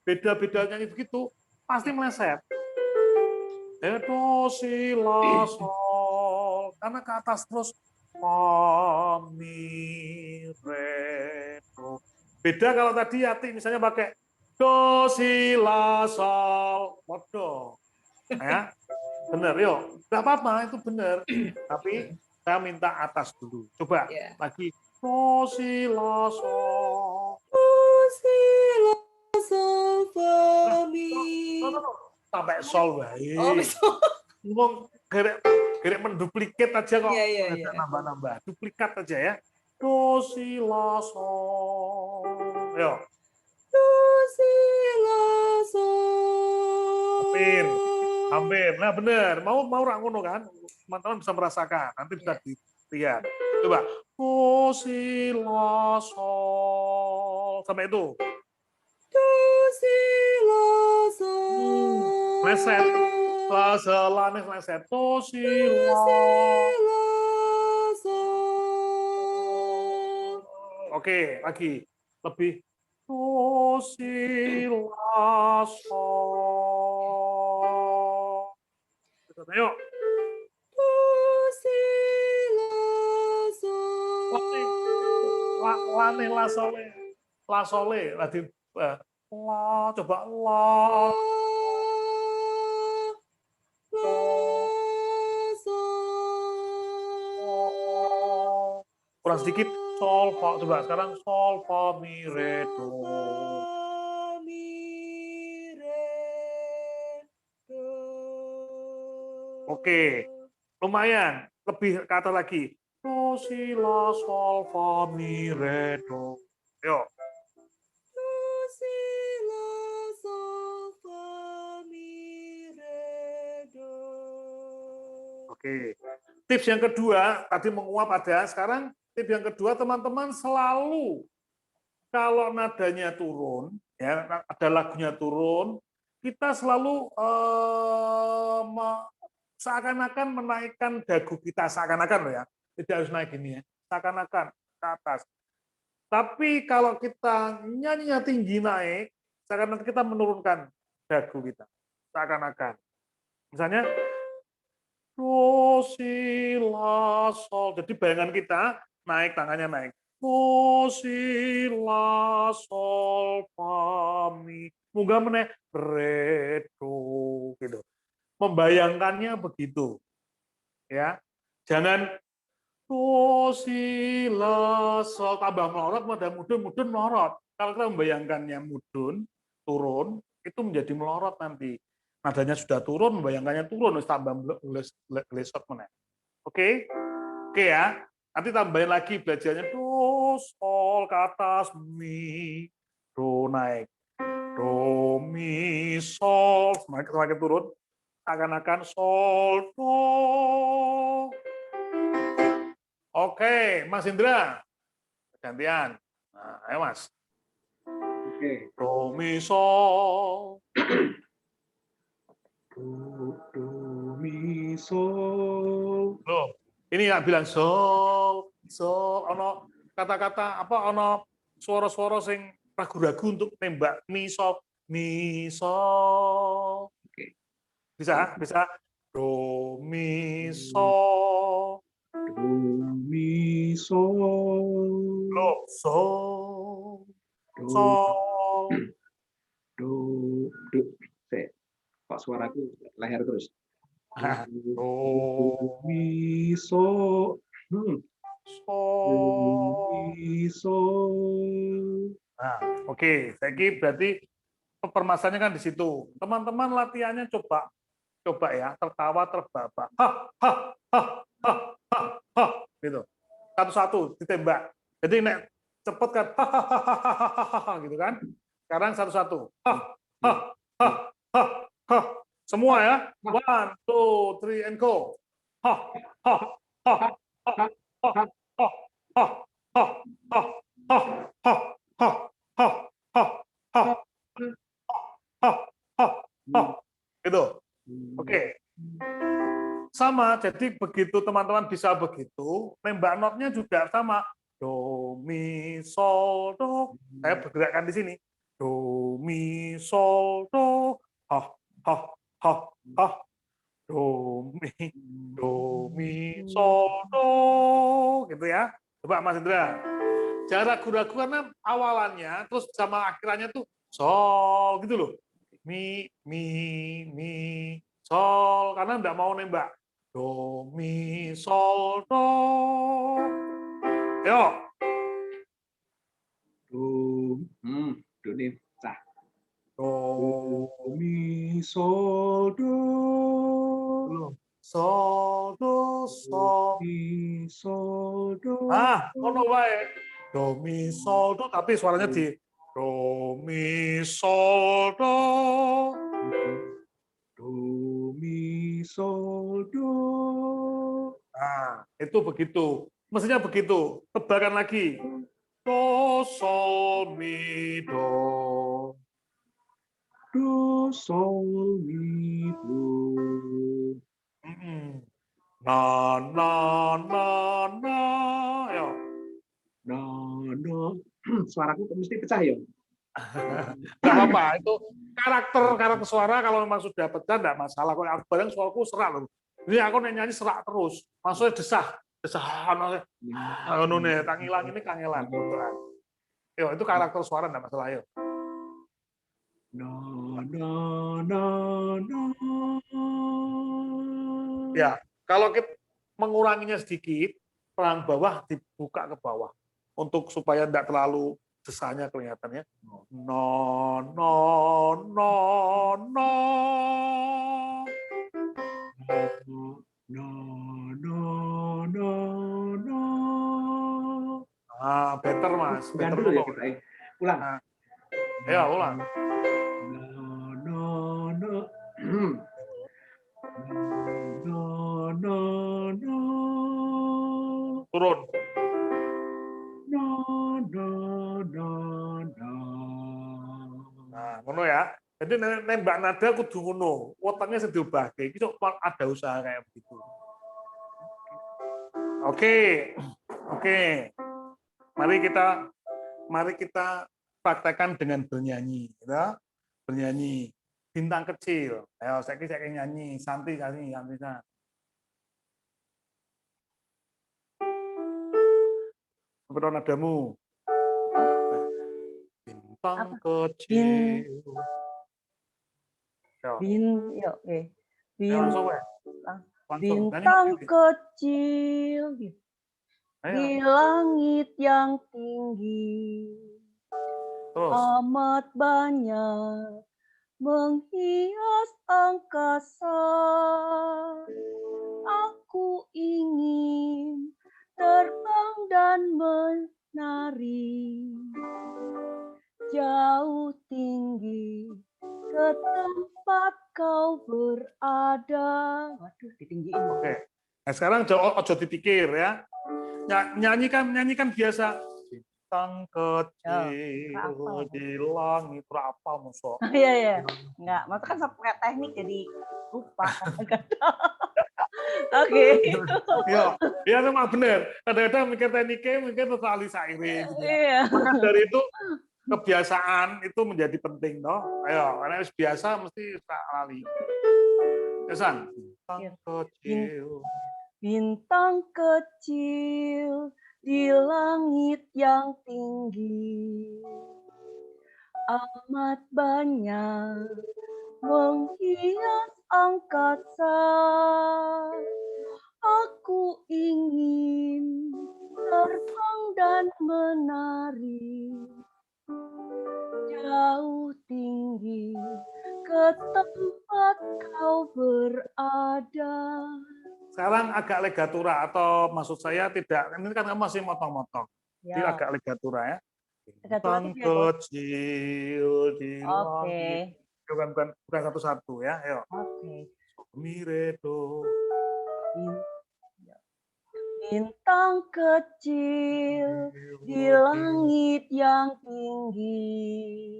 beda-beda nyanyi begitu, pasti meleset. Do, si, la, sol. Karena ke atas terus fa, mi, re, do. Beda kalau tadi Yati misalnya pakai do, si, la, sol, do. Ya, benar, yuk. Nggak apa-apa, itu benar. Tapi saya minta atas dulu. Coba lagi. Do, si, la, sol. Do si la sol fa mi. Sampai sol baik. Oh, betul. Ngomong gerek menduplikat aja kok. Iya. Nambah-nambah. Duplikat aja ya. Do, si, la, sol. Yuk. Do si la sol. Hampir. Nah benar. Mau ngono kan? Teman-teman bisa merasakan. Nanti bisa dilihat. Coba. Do, si, la, sol. Sampai itu. Do si la sol. Leset. La, selanis leset. Do, si, la. Sol. Oke, lagi. Lebih. Do, si, la, sol. Ayo. Do si la sol. Lane, la, sole. La, sole. Lagi. La, coba la. Kurang sedikit sol fa, coba sekarang sol fa mi re do. Oke, lumayan. Lebih kata lagi. Do, si, la, sol fa mi re do. Yuk. Do si la sol fa mi re do. Oke. Tips yang kedua, tadi menguap ada. Sekarang tips yang kedua, teman-teman selalu kalau nadanya turun, ya ada lagunya turun, kita selalu seakan-akan menaikkan dagu kita, seakan-akan loh ya, tidak harus naik gini ya, seakan-akan ke atas. Tapi kalau kita nyanyinya tinggi naik, seakan-akan kita menurunkan dagu kita, seakan-akan. Misalnya do, si, la, sol. Jadi bayangan kita naik, tangannya naik. Do, si, la, sol, fa, mi. Munggah meneh, re, do, gitu. Membayangkannya begitu. Ya. Jangan do, si, la, sol, tambah melorot, mudun melorot. Kalau kita membayangkannya mudun, turun, itu menjadi melorot nanti. Nadanya sudah turun, membayangkannya turun, tambah lesot meneh. Oke? Oke ya. Nanti tambahin lagi belajarnya do, sol ke atas, mi, do naik, do, mi, sol, semakin turun, akan sol, do. Oke, Mas Indra, gantian. Nah, ayo Mas. Oke. Do, mi, sol. Do, mi, sol. Loh, ini nggak bilang sol, ono kata-kata apa, ono suara-suara sing ragu-ragu untuk nembak mi sol, Oke. bisa, do mi sol, Do, mi, sol. loh, sol, Do, sol, do. Kok suaraku leher terus. do, Mi, sol. sol. Mi, sol. Nah, oke, saya kira berarti permasalahannya kan di situ. Teman-teman latihannya coba ya, tertawa terbahak. Gitu. Satu-satu ditembak. Jadi nek cepet kan gitu kan. Sekarang satu-satu. Semua ya. 1, 2, 3 and go. Gitu. Oke. Sama, jadi begitu teman-teman bisa begitu, nembak notnya juga sama. Do, mi, sol, do. Saya bergerakkan di sini. Do, mi, sol, do. Do, mi, sol, do. Gitu ya. Coba Mas Indra. Jangan ragu-ragu karena awalannya, terus sama akhirannya tuh sol gitu loh. Mi, sol. Karena nggak mau nembak. Do, mi, sol, do. Yuk. Do nih, cah. Do, Mi, sol, do. Sol, do, sol. Mi, sol, do. Ngono wae. Do, mi, sol, do. Tapi suaranya di do, mi, sol, do. Do, mi, sol, do. Nah, itu begitu. Mestinya begitu. Tebakan lagi. Do, sol, mi, do. Do, sol, mi, do. Na, na, na, na. Ayo. Na, na. Suaraku mesti pecah ya? Nggak apa-apa. Itu karakter suara kalau memang sudah pecah nggak masalah. Kalau aku bareng suaraku serak loh. Jadi aku nyanyi serak terus. Maksudnya desah. Anu nih, kangilang ini kangelan. Yo, itu karakter suara nggak masalah. Ayo. Na, na, na, na. Ya, kalau kita menguranginya sedikit, perang bawah dibuka ke bawah untuk supaya tidak terlalu desanya kelihatannya. No, no, no, no. No, no, no, no. Better Mas. Bukan Better dulu ya dulu. kita. Ulang. Ya, ulang. No, no, no. No, no, no. Turun. No, no, no, no. Nah, ngono ya. Jadi nembak nada kudu ngono. Otaknya sing diobahke. Iki kok ada usaha kayak begitu. Oke. Mari kita praktekkan dengan bernyanyi, ya. Bernyanyi bintang kecil. Ayo saya nyanyi, Santi. Apa nadamu? Bintang kecil. Bintang kecil di langit yang tinggi, amat banyak menghias angkasa. Aku ingin terbang dan menari jauh tinggi ke tempat kau berada. Waduh, ditinggiin. Oke. Nah, sekarang ojo dipikir ya. Nyanyikan biasa. Bintang kecil di langit, apa musuh? Iya ya. Enggak, maksudnya kan pakai teknik jadi lupa kadang-kadang. Oke. Ya memang benar. Kadang-kadang mikir tekniknya, mungkin terus ahli saire gitu ya. Iya. Maka dari itu kebiasaan itu menjadi penting, toh. Ayo, karena biasa mesti tak lali. Kesan. Bintang kecil. Bintang kecil di langit yang tinggi, amat banyak menghias angkasa. Aku ingin terbang dan menari jauh tinggi ke tempat kau berada. Sekarang agak legatura, atau maksud saya tidak, ini kan kamu masih motong-motong. Jadi agak legatura ya. Bintang kecil di langit. Bukan satu-satu ya. Ayo. Oke. Miredo. Bintang kecil di langit yang tinggi,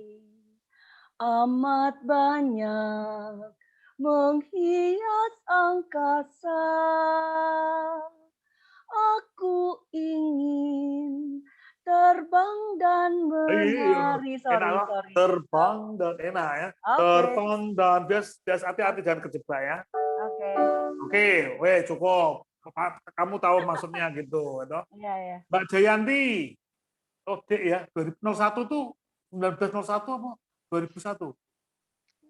amat banyak menghias angkasa. Aku ingin terbang dan menari. Sorry. Terbang dan enak ya. Terbang dan bias hati-hati jangan kejebak ya. Oke, cukup. Kamu tahu maksudnya gitu, atau? Iya. Mbak Jayanti. Oh, Dek ya, 2001 tuh 1901 apa 2001?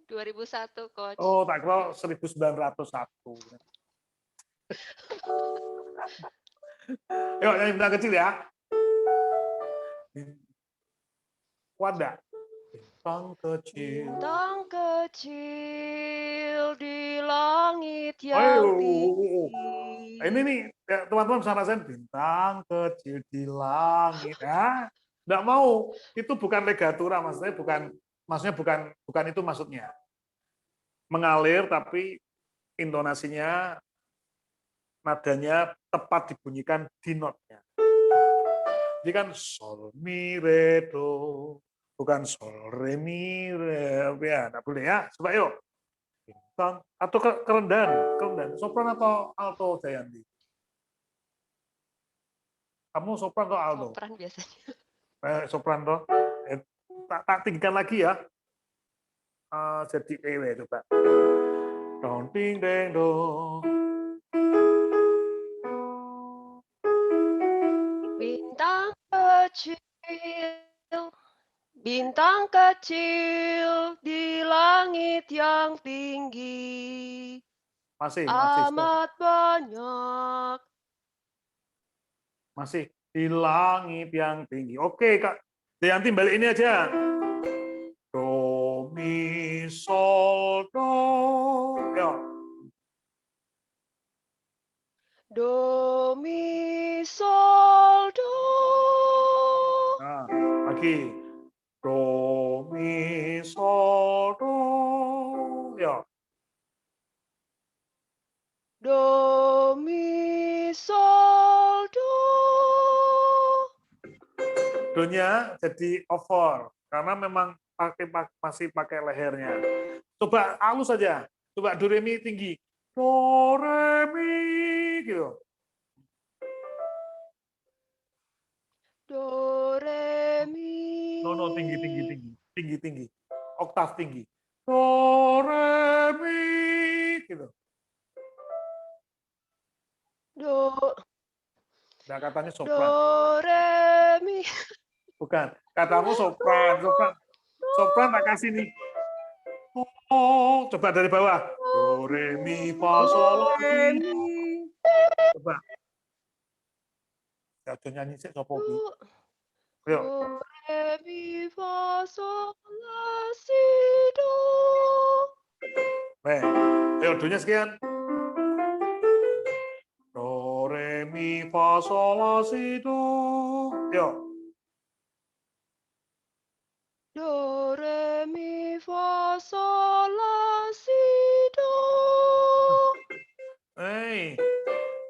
2001, Coach. Oh, tak kira 1901. Yuk, nyanyi bintang kecil ya. Kuat nggak? Bintang kecil. Bintang kecil di langit yang tinggi. Ini nih, teman-teman bisa rasain bintang kecil di langit. Ya, nggak mau. Itu bukan legatura, maksudnya bukan itu maksudnya. Mengalir tapi intonasinya, nadanya tepat dibunyikan di notnya. Jadi kan sol mi re do, bukan sol re mi re, ya nggak boleh ya. Coba yuk. Bintang atau kerendahan, sopran atau alto, Jayanti? Kamu sopran atau alto? Sopran biasanya. Sopran toh. Tak tinggikan lagi ya. Jadi coba. Dong ding deng dong. Bintang kecil di langit yang tinggi. Masih. Amat banyak. Masih di langit yang tinggi. Oke, Kak. Jayanti balik ini aja. Do, mi, sol, do. Yo. Do, mi, sol, do. Nah, lagi. Do, mi, sol, do. Yo. Do, mi, sol, do. Do-nya jadi over karena memang masih pakai lehernya. Coba halus saja. Coba do re mi tinggi. Do re mi gitu. Do, re, mi. No, tinggi. Oktav tinggi. Do re mi gitu. Do. Nah, katanya sopran. Do, re, mi. Bukan. Katamu sopran. Sopran tak kasih nih. Oh, coba dari bawah. Do, re, mi, fa, sol, la, si. Coba. Ya, udah nyanyi sih, sopo bi. Ayo. Do, re, mi, fa, sol, la, si, do. Ayo, do-nya sekian. Do, re, mi, fa sol la si do. Yo. Do re mi fa sol la si do.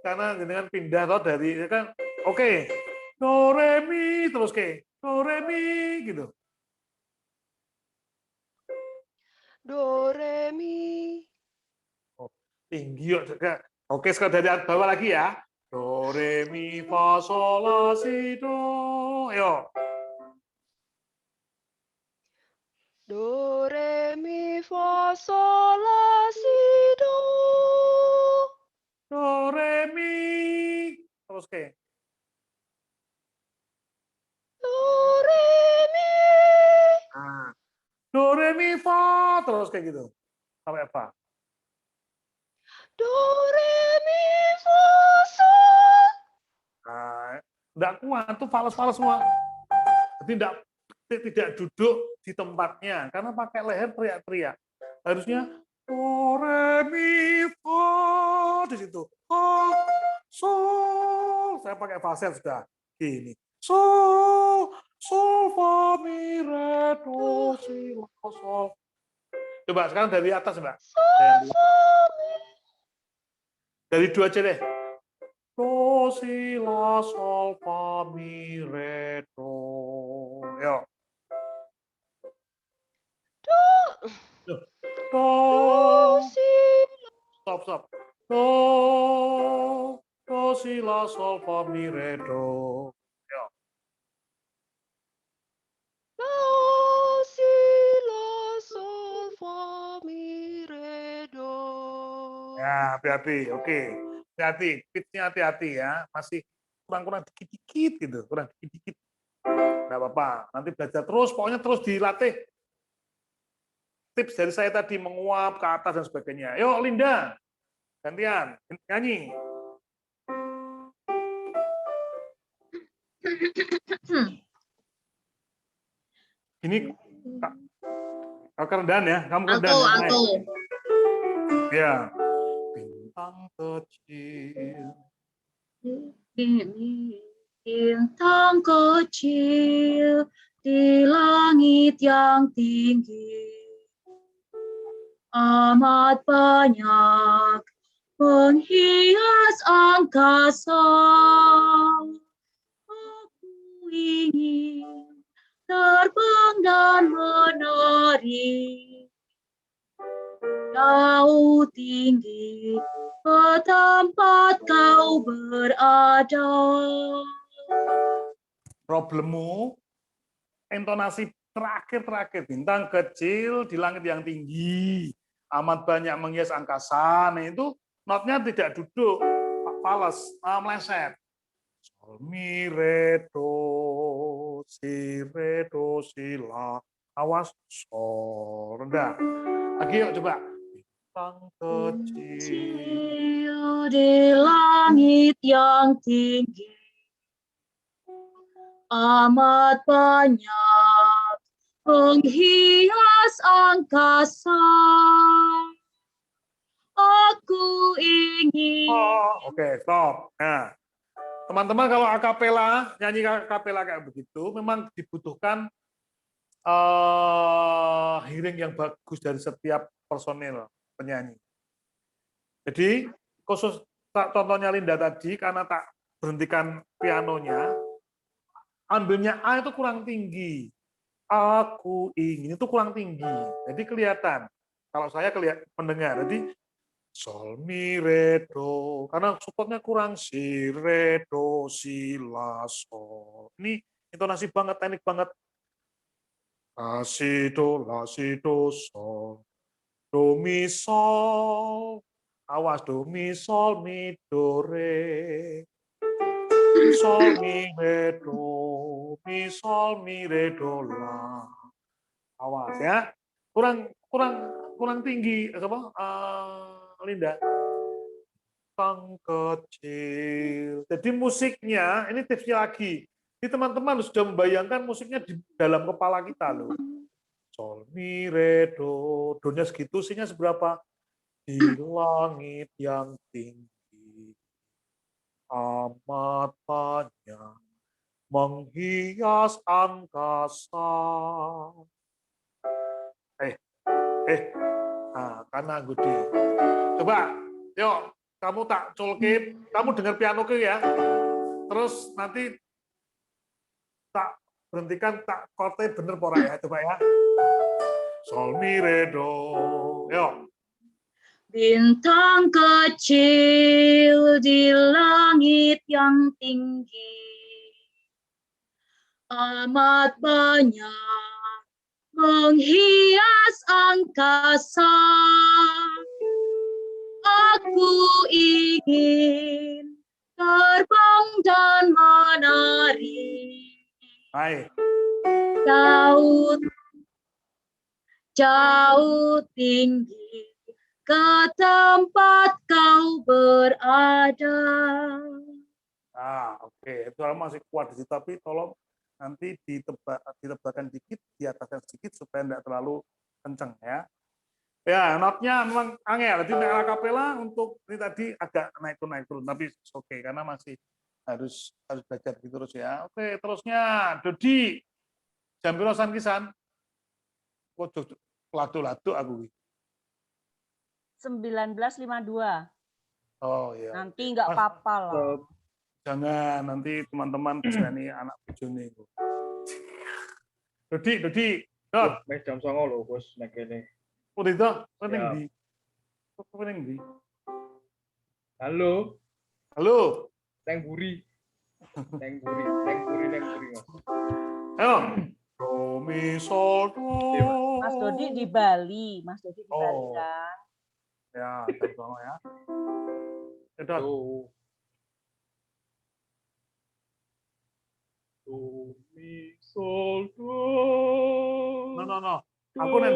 Karena dengan pindah toh dari kan oke. Do re mi terus ke do re mi gitu. Do re mi. Oh, tinggi yuk. Oke, sekarang dari bawah lagi ya. Do re mi fa sol la si do. Yo. Do re mi fa sol la si do. Do re mi terus ke Do re mi. nah, do re mi fa terus kayak gitu sampai apa? Do re mi fa sol. Nah, enggak kuat tuh fals-fals semua. Jadi tidak duduk di tempatnya karena pakai leher teriak-teriak. Harusnya do re mi fa di situ. Fa sol. Saya pakai falset sudah gini. Sol sol fa mi re do si la sol. Coba sekarang dari atas, Mbak. Dari dua aja deh. Do si la sol fa mi re do. Yo. Do. Do. Si. Stop. Do. Do si la sol fa mi re do. Yo. La si la sol fa mi re do. Ya, hati-hati. Oke. Hati-hati. Pitch-nya hati-hati ya. Masih kurang-kurang dikit-dikit gitu. Kurang dikit-dikit. Nggak apa-apa. Nanti belajar terus. Pokoknya terus dilatih. Tips dari saya tadi menguap ke atas dan sebagainya. Yuk, Linda. Gantian. Nyanyi. Ini kau kerendahan ya. Kamu kerendahan. Alto. Ya. Bintang kecil. Bintang kecil di langit yang tinggi, amat banyak menghias angkasa. Aku ingin terbang dan menari jauh tinggi ke tempat kau berada. Problemmu intonasi terakhir bintang kecil di langit yang tinggi amat banyak menghias angkasa. Nah itu notnya tidak duduk, fals, meleset. Sol mi re do si la. Awas sol rendah. Lagi yuk coba. Bintang kecil di langit yang tinggi, amat banyak menghias angkasa. Aku ingin. Oke, stop. Nah, teman-teman kalau akapela, nyanyi akapela kayak begitu, memang dibutuhkan hearing yang bagus dari setiap personil penyanyi. Jadi khusus contohnya Linda tadi, karena tak berhentikan pianonya, ambilnya A itu kurang tinggi. Aku ingin itu kurang tinggi. Jadi kelihatan. Kalau saya mendengar. Jadi sol mi re do. Karena supportnya kurang si re do si la sol. Ini intonasi banget, teknik banget. La si do sol. Do mi sol. Awas do mi sol mi do re. Sol mi re do, mi sol mi re do la. Awas ya, kurang tinggi apa? Linda, tang kecil. Jadi musiknya ini tipsnya lagi. Ini teman-teman sudah membayangkan musiknya di dalam kepala kita loh. Sol mi re do, do-nya segitu, sinya seberapa? Di langit yang tinggi. amat banyak menghias angkasa. Karena Gudi. Coba, yuk, kamu tak culkip, kamu dengar piano ke ya. Terus nanti tak berhentikan, tak chordnya bener pora ya, coba ya. Sol mi re do. Yuk. Bintang kecil di langit yang tinggi, amat banyak menghias angkasa. Aku ingin terbang dan menari. Hai. Jauh tinggi ke tempat kau berada. Oke. Itu masih kuat di situ, tapi tolong nanti ditebakkan dikit, di atasnya sedikit supaya tidak terlalu kenceng ya. Ya, notnya memang angel. Jadi a cappella untuk ini tadi agak naik turun, tapi oke karena masih harus belajar gitu terus ya. Oke, terusnya Dodi. Jam piro san kisan? Kok ladu-ladu aku. 1952. Oh iya. Nanti nggak apa-apa lah. Jangan, nanti teman-teman kesini anak bojone. Dodi. Dot. Wis jam 09.00 lho, Gus, nek kene. Oh, itu pening di. Halo. Neng Buri. Mas. Ayo. Do mi sol do. Mas Dodi di Bali kan? Ya, sama ya. Do mi sol do. No. Aku nek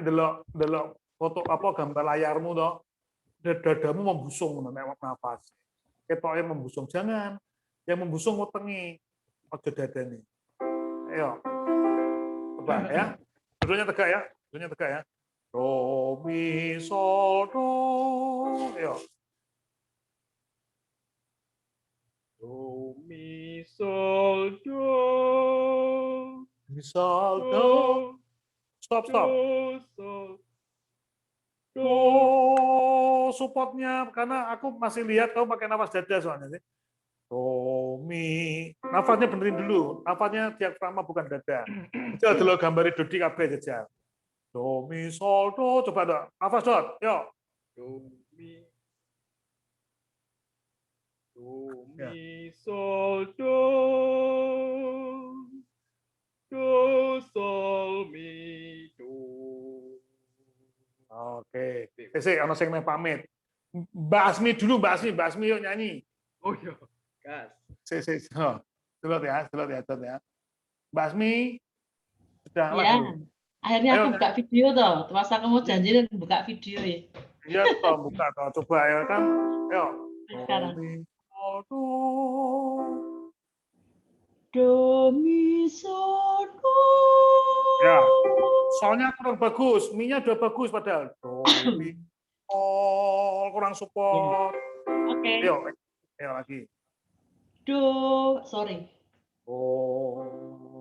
ndelok foto gambar layarmu toh. Dadamu membusung nek nafas. Ketoknya membusung, jangan. Yang membusung wetenge. Aja dadane. Ayo. Coba ya. Duduknya tegak ya. Do mi sol do. Ayo. Do mi sol do. Misal do. Stop. Do supportnya karena aku masih lihat kamu pakai nafas dada soalnya sih. Do mi. Nafasnya benerin dulu. Nafasnya diafragma bukan dada. Jajal dulu gambari Dodi kabeh jajal. Do mi sol do. Coba dong. Nafas dot. Yuk. Do mi sol do. Do sol mi do. Oke. Ono sing meh pamit. Mbak Asmi dulu, Mbak Asmi yuk nyanyi. Oh iya, gas. Dulu ya. Mbak Asmi sudah ya, akhirnya aku buka video toh. Masa kamu janji dan buka video ya. Iya toh, buka toh. Coba ya kan. Ayo. Sekarang. Do mi sol do. Ya. Soalnya kurang bagus. Mi-nya udah bagus padahal. Do mi sol kurang support. Oke. Ayo lagi. Sorry.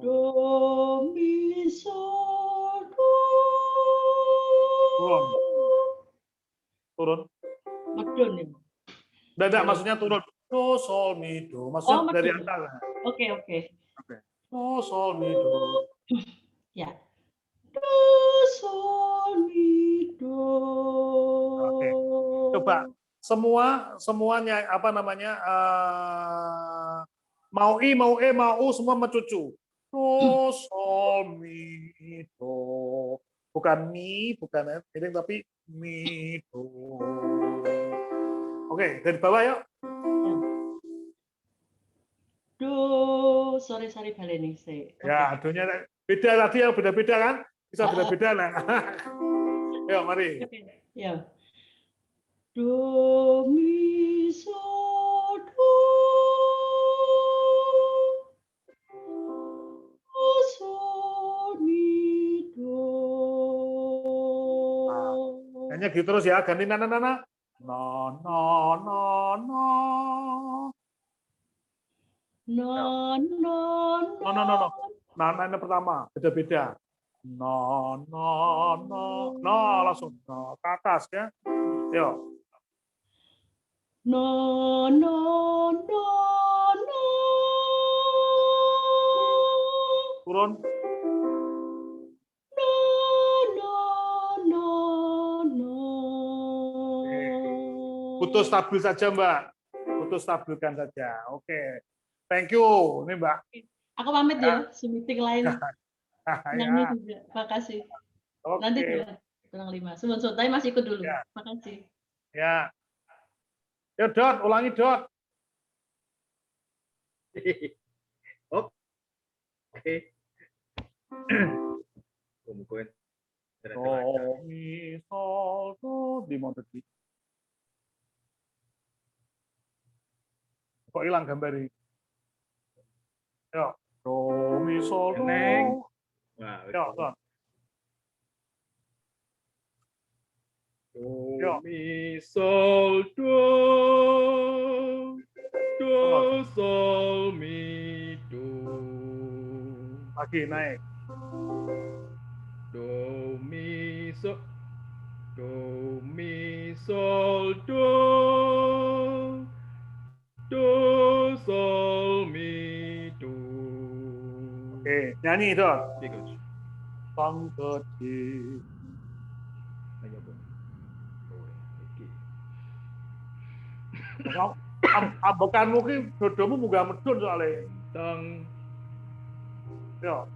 Do mi sol do. Turun. Medun ya. Tidak, maksudnya turun. Do sol mi do. Maksudnya dari atas. Oke. Do sol mi do. Ya. Do sol mi do. Oke. Coba semuanya mau semua mencucu. Do sol mi do. Bukan mi, bukan ini tapi mi do. Oke, dari bawah yuk. Do, sorry baleni sih. Ya, adunya beda tadi ya, beda-beda kan? Bisa beda-beda lah. Yuk, mari. Ya. Do mi sol do. Do sol mi do. Hanya gitu terus ya, ganti nana. No, no, no, no. No, no, No, no, no, no. Nah, pertama, beda-beda. No, no, no, no, langsung no, ke atas ya. Yuk. no, no, no, no. Turun. No, no, no, no. Putus stabil saja, Mbak. Putus stabilkan saja. Oke. Thank you. Ini, Mbak. Aku pamit ya, meeting lain. Nyanyi Ya. juga. Makasih. Oke. Nanti kurang 5. Sumun tapi masih ikut dulu. Ya. Makasih. Ya. Ya, Dot, ulangi, Dot. Oke. Mungkin. Do, mi, sol, do, di mau tadi. Kok hilang gambar ini? Yo, do, mi, sol, do. Nah, Yo, Dot. Do, mi, sol, do. Do, sol, mi, do. Lagi naik. Do, mi, sol. Do, mi, sol, do. Do, sol, mi, do. Oke, nyanyi, Dot. Oke, Coach. Sang kecil. Ayo, Bang. Oke. Ambekanmu ki dodomu munggah medun soalnya. Tang. Yo.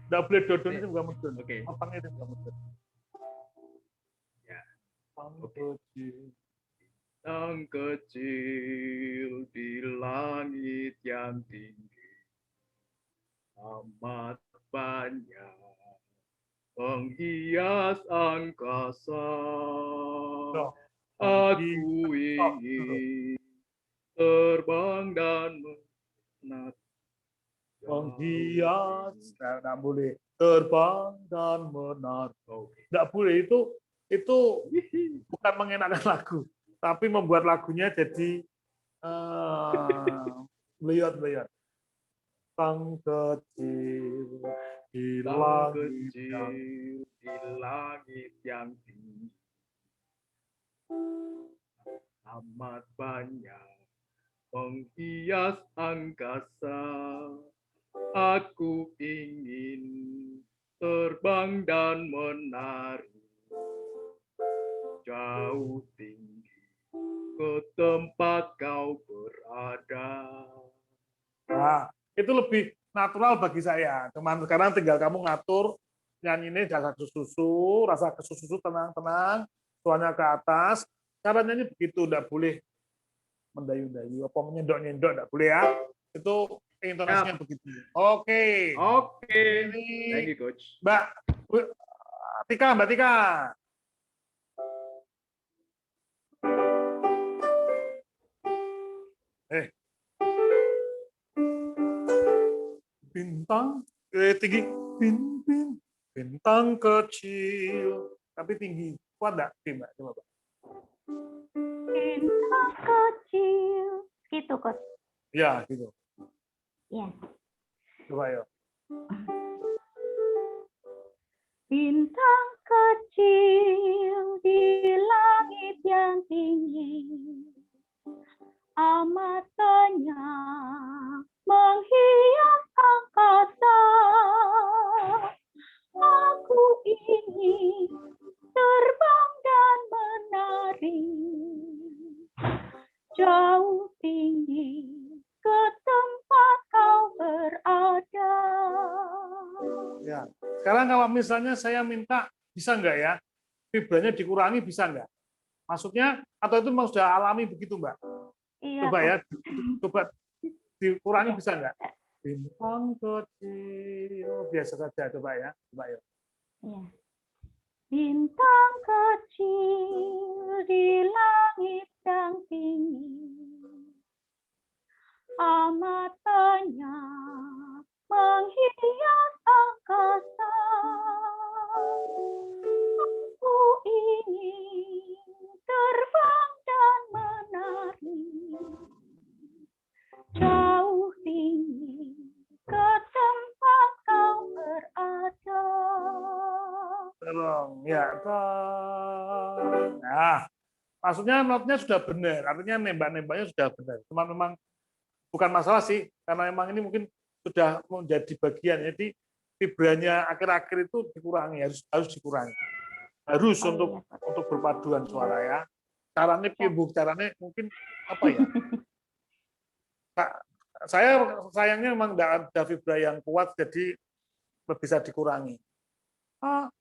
Nggak boleh dodon itu munggah medun. Oke. Matangnya itu munggah medun. Ya. Sang kecil. Sang kecil di langit yang tinggi, amat banyak menghias angkasa. Aku ingin terbang dan menat. Menghias, nggak boleh terbang dan menari. Nggak boleh, itu bukan mengenakan lagu, tapi membuat lagunya jadi beliot-beliot. Sang kecil di langit yang tinggi, amat banyak menghias angkasa. Aku ingin terbang dan menari jauh tinggi ke tempat kau berada. Nah, itu lebih natural bagi saya. Cuman sekarang tinggal kamu ngatur nyanyi ini rasa kesusu tenang-tenang, suaranya ke atas. Cara nyanyi begitu, enggak boleh mendayu-dayu, apa nyendok-nyendok, enggak boleh ya. Itu intonasinya begitu. Oke. Oke. Ini Thank you, Coach. Mbak Tika. Bintang tinggi, bintang kecil, tapi tinggi. Kuat enggak, Mbak? Coba, Mbak. Bintang kecil, gitu, Coach. Ya, gitu. Ya. Coba ya. Bintang kecil di langit yang tinggi, amat banyak menghias angkasa. Aku ingin terbang dan menari jauh tinggi ke tempat kau berada. Ya. Sekarang kalau misalnya saya minta, bisa nggak ya? Vibranya dikurangi, bisa nggak? Maksudnya, atau itu memang sudah alami begitu, Mbak? Iya, Coba ya, coba dikurangi, bisa nggak? Bintang kecil, biasa saja, coba ya. Iya. Bintang kecil di langit yang tinggi, amat banyak menghias angkasa. Aku ingin ya. Nah, maksudnya notnya sudah benar, artinya nembak-nembaknya sudah benar. Cuma memang bukan masalah sih, karena memang ini mungkin sudah menjadi bagian. Jadi vibranya akhir-akhir itu dikurangi, harus dikurangi. Harus untuk berpaduan suara ya. Caranya caranya mungkin apa ya? Saya sayangnya memang tidak ada vibra yang kuat, jadi bisa dikurangi.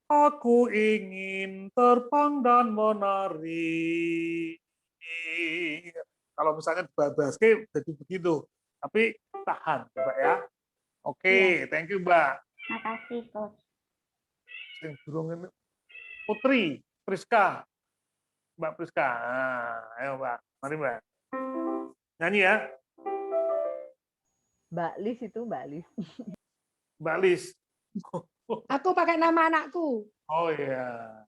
Aku ingin terbang dan menari. Kalau misalnya baske jadi begitu, tapi tahan, Mbak ya. Oke, thank you, Mbak. Makasih, Coach. Sing burung ini. Putri, Priska. Mbak Priska. Nah, ayo, Mbak. Mari, Mbak. Nyanyi ya. Mbak Lis itu Mbak Lis. Mbak Lis. Aku pakai nama anakku. Oh iya.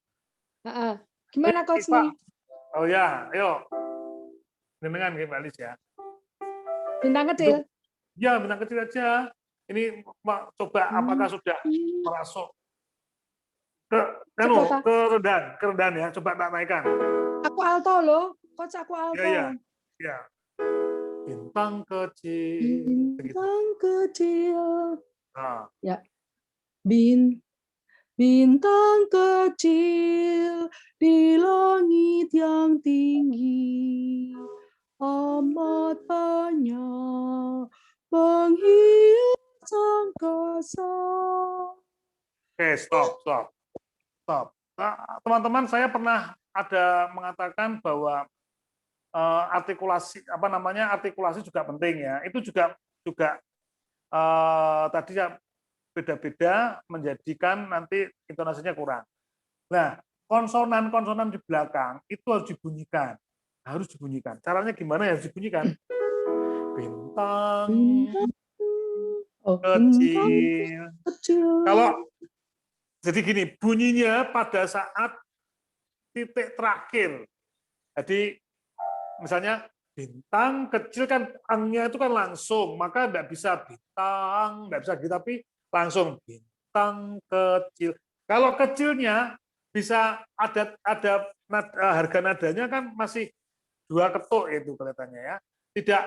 Gimana Coach nih? Oh ya, ayo. Dengan Mbak Lis ya. Bintang kecil? Ya, bintang kecil aja. Ini coba apakah sudah merasuk ke rendahan ya. Coba tak naikkan. Aku alto loh, Coach, aku alto. Ya. Bintang kecil. Bintang kecil. Nah. Ya. Bintang kecil di langit yang tinggi, amat banyak menghias angkasa. Oke, stop. Nah, teman-teman, saya pernah ada mengatakan bahwa artikulasi juga penting ya. Itu juga tadi ya beda-beda menjadikan nanti intonasinya kurang. Nah, konsonan-konsonan di belakang itu harus dibunyikan. Caranya gimana ya harus dibunyikan? Bintang kecil. Kalau jadi gini, bunyinya pada saat titik terakhir. Jadi misalnya bintang kecil kan angnya itu kan langsung, maka tidak bisa bintang, tidak bisa gitu, tapi langsung bintang kecil. Kalau kecilnya bisa ada harga nadanya kan masih 2 ketuk itu kelihatannya ya. Tidak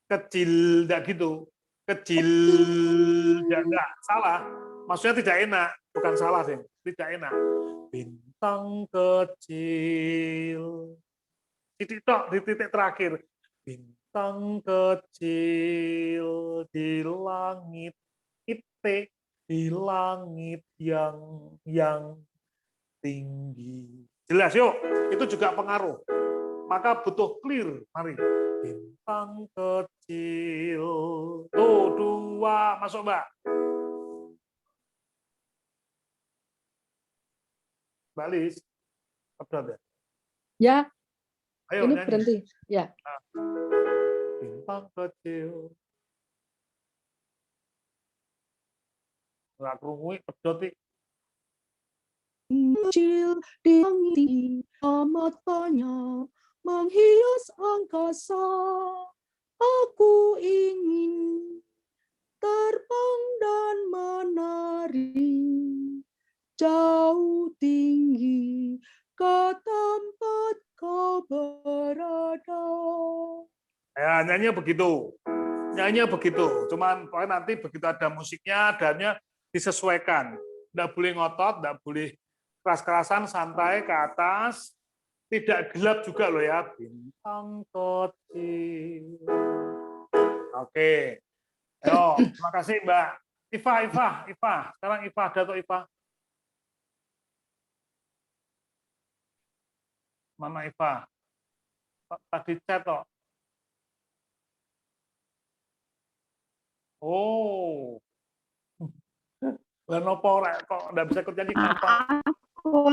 kecil, tidak gitu. Kecil, tidak salah. Maksudnya tidak enak, bukan salah sih, tidak enak. Bintang kecil. Di titik terakhir. Bintang kecil di langit. Di langit yang tinggi. Jelas yuk, itu juga pengaruh. Maka butuh clear. Mari. Bintang kecil. Tuh, 2. Masuk, Mbak. Mbak Lis. Berat ya? Ya. Ayo, ini nyanyi. berhenti. Ya. Bintang kecil. Nggak kerungu, pedot. Kecil di langit amat banyak menghias angkasa. Aku ingin terbang dan menari jauh tinggi ke tempat kau berada. Ya, nyanyinya begitu. Cuman pokoknya nanti begitu ada musiknya, adanya disesuaikan. Tidak boleh ngotot, tidak boleh keras-kerasan, santai ke atas. Tidak gelap juga loh ya. Bintang kecil. Oke. Ayo, terima kasih Mbak. Iva. Sekarang Iva, Dato' Iva. Mana Iva? Tadi chat toh. Oh. Lah nopo kok enggak bisa ikut nyanyi kenapa? Aku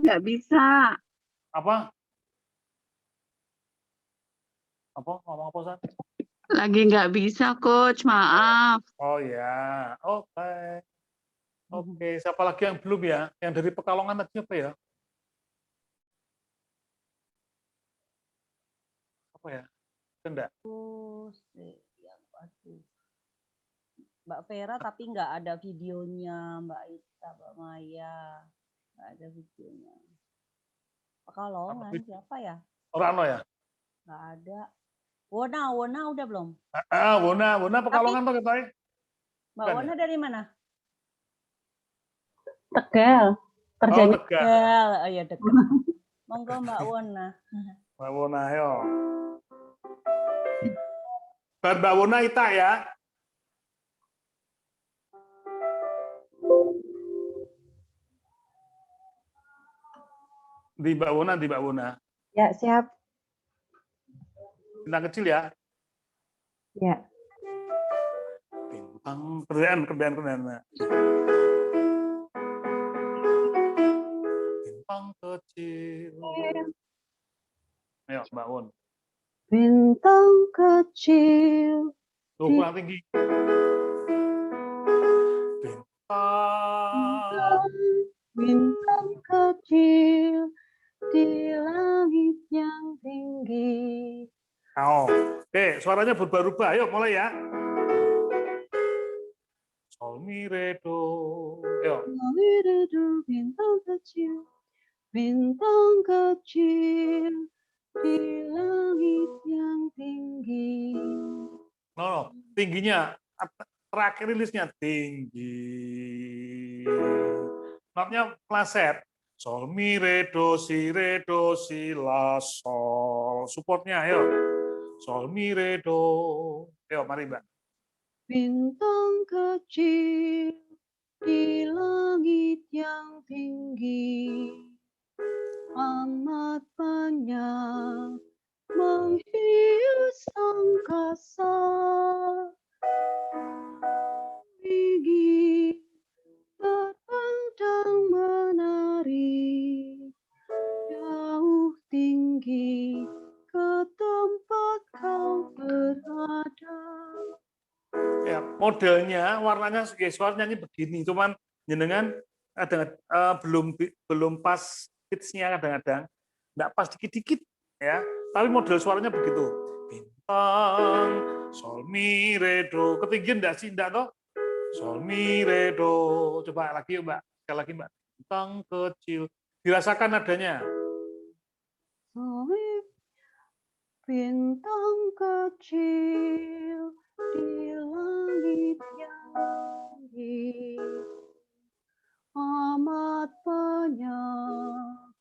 nggak bisa. Apa? Ngomong apa, San? Lagi nggak bisa, Coach. Maaf. Oh ya, oke. Siapa lagi yang belum ya? Yang dari Pekalongan tadi apa ya? Apa ya? Enggak. Mbak Vera tapi nggak ada videonya, Mbak Ita, Mbak Maya. Nggak ada videonya. Pekalongan siapa ya? Orano ya? Nggak ada. Wona udah belum? Wona Pekalongan tuh katanya. Mbak Wona dari mana? Tegal. Terjadi. Tegal. Oh ya dekat. Monggo Mbak Wona. Mbak Wona, ayo. Mbak Wona Ita ya. Di Mbak Wona. Ya, siap. Bintang kecil ya. Ya. Bintang kerjaan. Bintang kecil. Ayo Mbak Won. Bintang kecil. Tuh kurang tinggi. Bintang kecil di langit yang tinggi. Oh, oke, suaranya berubah-ubah. Ayo mulai ya. Sol mi re do. Ayo. Sol mi re do, bintang kecil di langit yang tinggi. No, tingginya terakhir rilisnya tinggi. Notnya plaset. Sol mi re do si la sol. Supportnya ayo. Sol mi re do. Ayo mari Mbak. Bintang kecil di langit yang tinggi, amat banyak menghias angkasa. Tinggi terbang dan menari, jauh tinggi ke tempat kau berada. Ya, modelnya warnanya suaranya nyanyi begini, cuman jenengan kadang belum pas pitch-nya kadang-kadang, enggak pas dikit-dikit ya, tapi model suaranya begitu. Bintang, sol mi re do, ketinggian enggak sih, enggak toh? Sol mi re do. Coba lagi yuk Mbak, sekali lagi Mbak. Bintang kecil, dirasakan nadanya. Bintang kecil di langit yang tinggi, amat banyak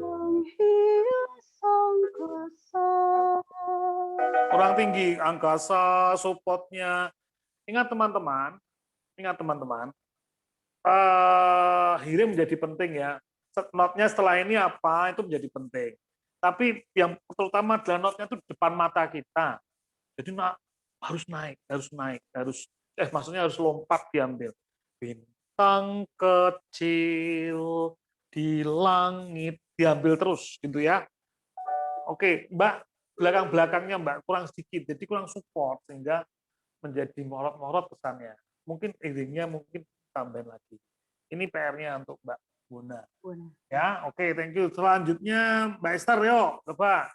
menghias angkasa. Kurang tinggi, angkasa, supportnya. Ingat teman-teman, hirim menjadi penting ya. Notnya setelah ini apa, itu menjadi penting. Tapi yang terutama adalah notnya itu di depan mata kita. Jadi maksudnya harus lompat diambil. Bintang kecil di langit diambil terus gitu ya. Oke, Mbak, belakang-belakangnya Mbak kurang sedikit, jadi kurang support sehingga menjadi morot-morot kesannya. Mungkin iringnya mungkin tambahin lagi. Ini PR-nya untuk Mbak Buna. Ya, oke, thank you. Selanjutnya Mbak Esther, yuk, coba.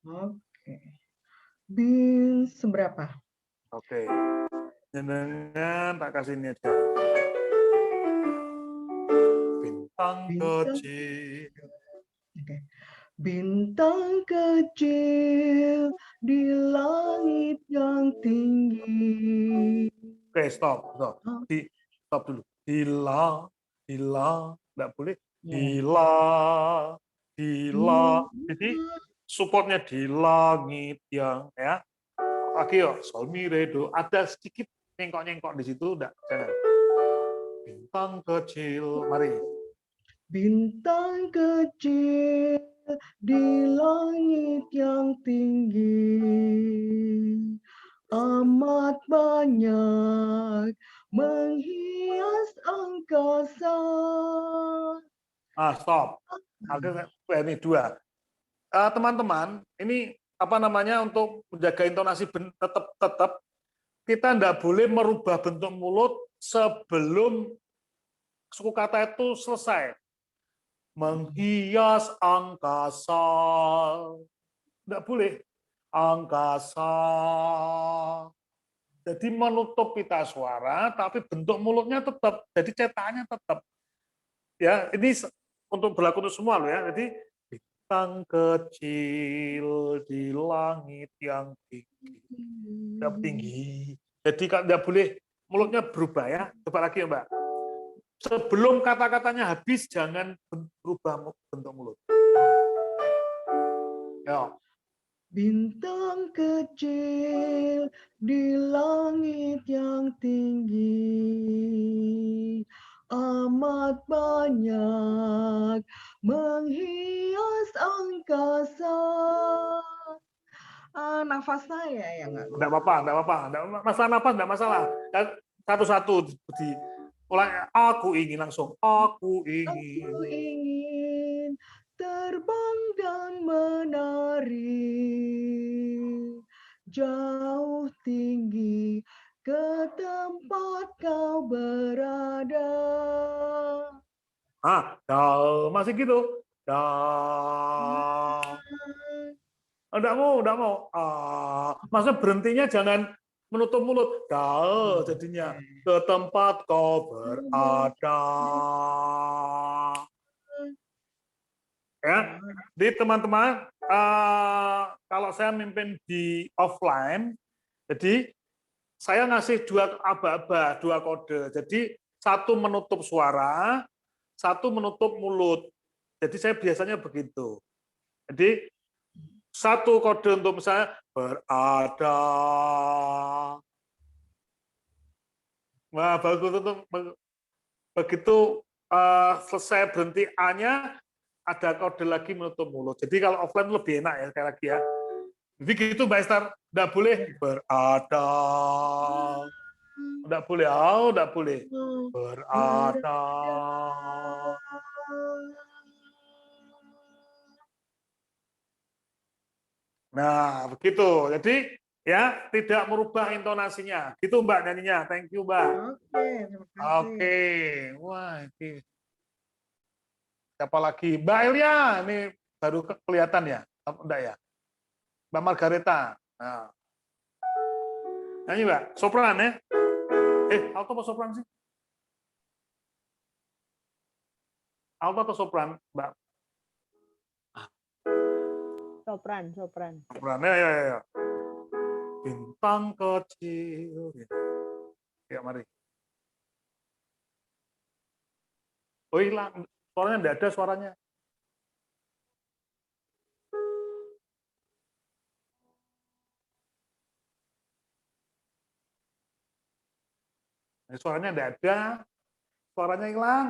Oke. Bin seberapa? Oke. Jangan tak kasih ini aja. Bintang kecil. Oke. Bintang kecil di langit yang tinggi. Oke, stop. Stop dulu. Dila, nggak boleh. Dila. Jadi supportnya di langit yang ya. Lagi yo, sol mi re do. Ada sedikit nyengkok-nyengkok di situ, enggak? Jangan. Bintang kecil, mari. Bintang kecil di langit yang tinggi, amat banyak menghias angkasa. Stop. Ini dua. Teman-teman, ini apa namanya untuk menjaga intonasi tetap kita tidak boleh merubah bentuk mulut sebelum suku kata itu selesai. Menghias angkasa. Tidak boleh. Angkasa. Jadi menutup pita suara, tapi bentuk mulutnya tetap, jadi cetakannya tetap. Ya, ini untuk berlaku untuk semua loh ya. Jadi bintang kecil di langit yang tinggi. Jadi nggak boleh mulutnya berubah ya. Coba lagi ya Mbak. Sebelum kata-katanya habis, jangan berubah bentuk mulut. Ya. Bintang kecil di langit yang tinggi, amat banyak menghias angkasa. Nafas saya ya nggak? Nggak apa-apa. Masalah nafas nggak masalah. Satu-satu di ulang. Aku ingin langsung. Aku ingin terbang dan menari jauh tinggi ke tempat kau berada. Masih gitu. Enggak mau. Maksudnya berhentinya jangan menutup mulut. Jadinya ke tempat kau berada. Ya, jadi teman-teman, kalau saya mimpin di offline, jadi saya ngasih dua aba-aba, dua kode. Jadi satu menutup suara, satu menutup mulut. Jadi saya biasanya begitu. Jadi satu kode untuk misalnya berada. Nah, bagus untuk begitu selesai berhenti A-nya, ada kode lagi menutup mulut. Jadi kalau offline lebih enak ya sekali lagi ya. Jadi gitu Mbak Esther, enggak boleh berada. Enggak boleh, enggak boleh. Berada. Nah, begitu. Jadi ya tidak merubah intonasinya. Gitu Mbak nyanyinya. Thank you, Mbak. Oke. Wah, ini siapa lagi? Mbak Elia, ini baru kelihatan ya? Enggak ya? Mbak Margareta. Nah. Nyanyi Mbak, sopran ya? Alto atau sopran sih? Alto atau sopran, Mbak? Sopran. Sopran, ya. Bintang kecil. Ya, mari. Oh, hilang. Suaranya enggak ada suaranya. Suaranya enggak ada. Suaranya hilang.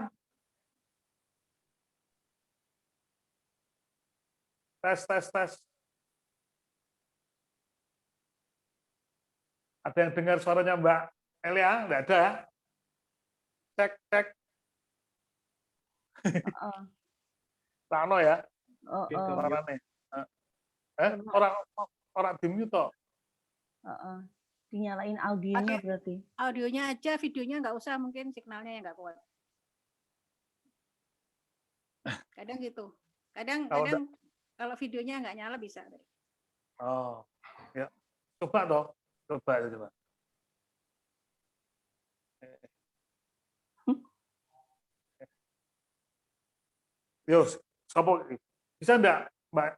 Tes. Ada yang dengar suaranya Mbak Elia? Enggak ada. Cek. Rano ya. Suaranya. Orang di mute toh. Dinyalain audionya berarti. Audionya aja, videonya nggak usah, mungkin signalnya yang nggak kuat. Kadang gitu. Kadang kalau videonya nggak nyala bisa. Oh, ya. Coba. Yo, bisa enggak Mbak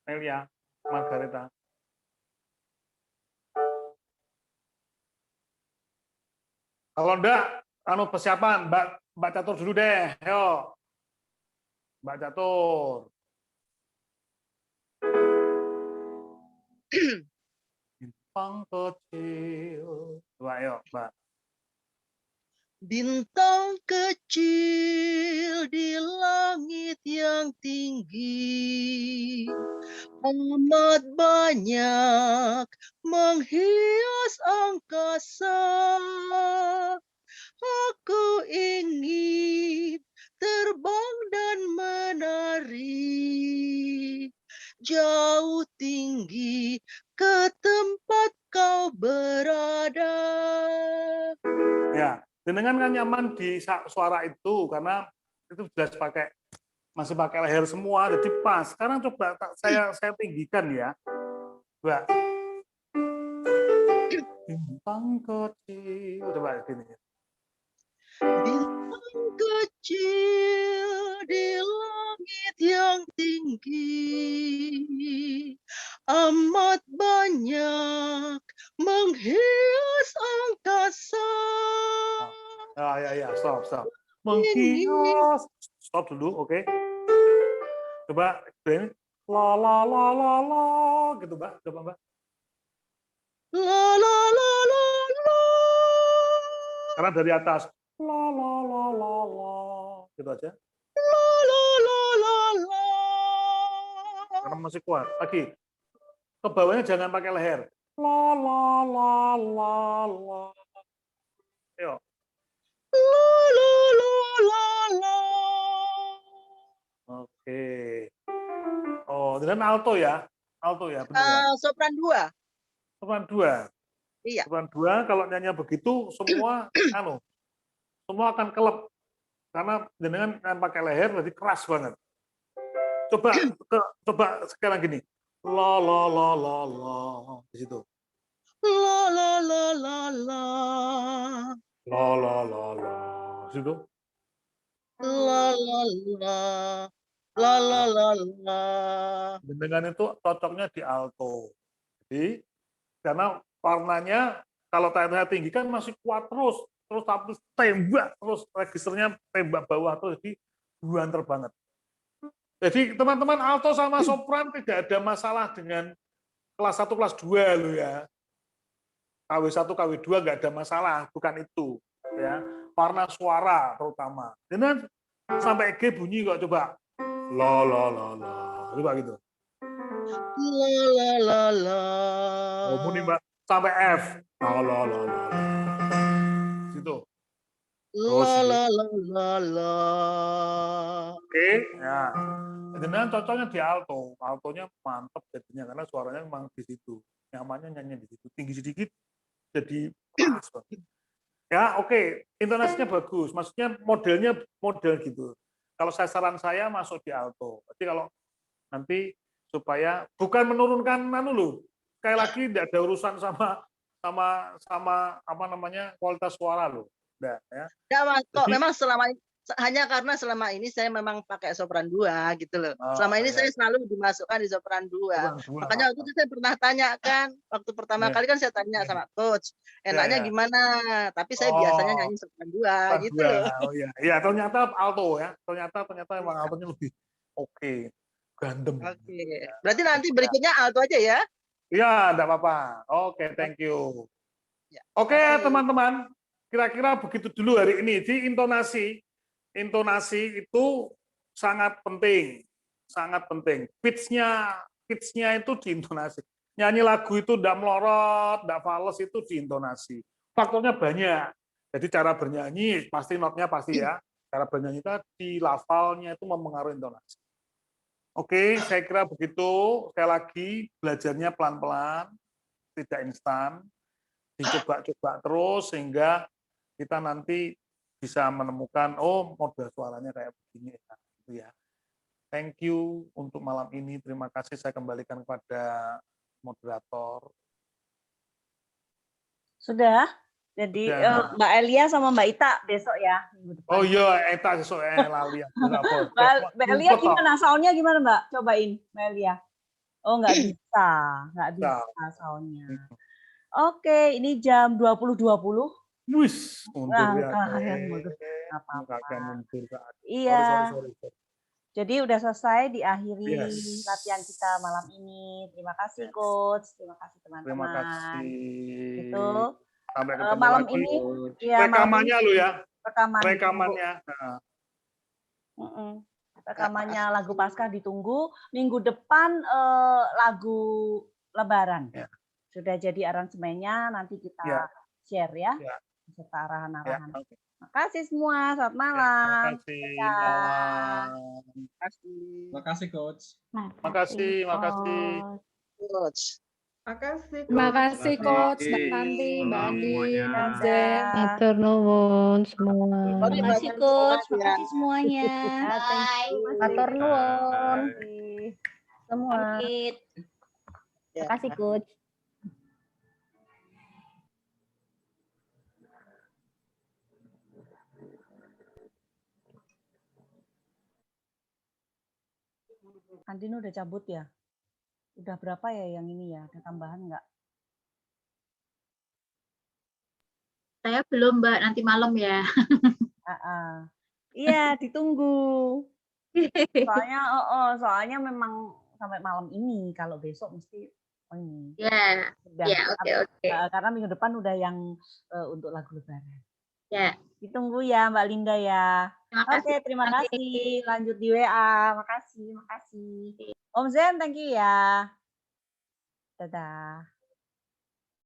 Elia, Margareta? Kalau enggak, persiapan Mbak Catur dulu deh. Ayo. Mbak Catur. Bintang kecil. Coba ayo, Mbak. Bintang kecil di langit yang tinggi, amat banyak menghias angkasa. Aku ingin terbang dan menari jauh tinggi ke tempat kau berada. Ya, jenengan kan nyaman di suara itu karena itu sudah masih pakai leher semua, jadi pas. Sekarang coba saya tinggikan ya, Mbak. Bintang kecil. Coba gini. Bintang kecil di langit yang tinggi, amat banyak menghias angkasa. Ya, stop. Menghias. Stop dulu, oke. Coba ini. La la la la la gitu, Mbak. Coba, Mbak. La la la la la. Karena dari atas. La la la la la. Gitu aja. La la la la la. Karena masih kuat. Lagi. Ke bawahnya jangan pakai leher. La la la la la. Ayo. La la la la la. Oke. Oh, dengan alto ya. Alto ya, benar ya. Sopran 2. Sopran 2. Iya. Sopran 2 kalau nyanyi begitu semua semua akan kelep. Karena dengan pakai leher berarti keras banget. Coba sekarang gini. La la la la la di situ. La la la la la. La la la la di situ. La la la. La la la la. Dengan itu cocoknya di alto. Jadi karena warnanya kalau tanya tinggi kan masih kuat terus tapi tembak terus registernya tembak bawah terus jadi buanter banget. Jadi teman-teman alto sama sopran tidak ada masalah dengan kelas 1 kelas 2 loh ya. KW1 KW2 nggak ada masalah, bukan itu ya. Warna suara terutama. Dan sampai G bunyi kok coba. La la la la. Coba gitu. La la la la. Oh, bunyi Mbak sampai F. La la la la. Situ. La la la la la. Oke, ya. Dengan cocoknya di alto. Altonya mantap jadinya karena suaranya memang di situ. Nyamannya nyanyi di situ. Tinggi sedikit jadi pas banget. Ya, oke. Intonasinya bagus. Maksudnya modelnya model gitu. Kalau saran saya masuk di alto. Jadi kalau nanti supaya bukan menurunkan sekali lagi tidak ada urusan sama apa namanya kualitas suara loh. Nah, ya. Ya, Mas, kok memang hanya karena selama ini saya memang pakai sopran 2 gitu loh. Selama ini saya selalu dimasukkan di sopran 2. Makanya waktu itu saya pernah tanyakan waktu pertama kali kan saya tanya sama coach, enaknya gimana? Tapi saya biasanya nyanyi sopran 2 gitu loh. Oh iya. Iya, ternyata alto ya. Ternyata emang altonya lebih oke. Gandem. Oke. Berarti nanti berikutnya alto aja ya? Iya, enggak apa-apa. Oke, thank you. Oke, teman-teman. Kira-kira begitu dulu hari ini. Di intonasi itu sangat penting. Sangat penting. Pitch-nya itu di intonasi. Nyanyi lagu itu enggak melorot, enggak fals itu di intonasi. Faktornya banyak. Jadi cara bernyanyi pasti notnya pasti ya. Cara bernyanyi tadi, lafalnya itu mempengaruhi intonasi. Oke, saya kira begitu. Sekali lagi, belajarnya pelan-pelan, tidak instan. Dicoba-coba terus sehingga kita nanti bisa menemukan, oh model suaranya kayak begini. Gitu ya. Thank you untuk malam ini. Terima kasih saya kembalikan kepada moderator. Sudah? Jadi Mbak Elia sama Mbak Ita besok ya. Oh iya, Ita besok lali. Mbak Elia gimana? Soundnya gimana Mbak? Cobain Mbak Elia. Oh nggak bisa soundnya. Oke, ini jam 20.20. Wis, yang bagus. Iya. Sorry. Jadi udah selesai diakhiri latihan kita malam ini. Terima kasih Coach, terima kasih teman-teman. Terima kasih. Itu sampai ketemu malam lagi. Ini ya, rekamannya lu ya. Rekamannya. Rekamannya lagu Paskah ditunggu. Minggu depan lagu Lebaran. Ya. Sudah jadi aransemennya, nanti kita share ya. Serta arahan-arahan. Okay. Makasih semua, selamat malam. Makasih Coach. Makasih Coach. Makasih Coach, Mbak Tanti, Mbak Andi, Mbak Zen. Matur nuwun semua. Makasih Coach, makasih semuanya. Bye. Matur nuwun semua. Makasih Coach. Andino udah cabut ya? Udah berapa ya yang ini ya? Ada tambahan nggak? Saya belum, Mbak, nanti malam ya. Iya, ditunggu. Soalnya memang sampai malam ini. Kalau besok mesti ini. Ya, oke. Karena minggu depan udah yang untuk lagu Lebaran. Ya. Ditunggu ya Mbak Linda ya. Oke, terima kasih. Lanjut di WA. Makasih. Om Zen, thank you ya. Dadah.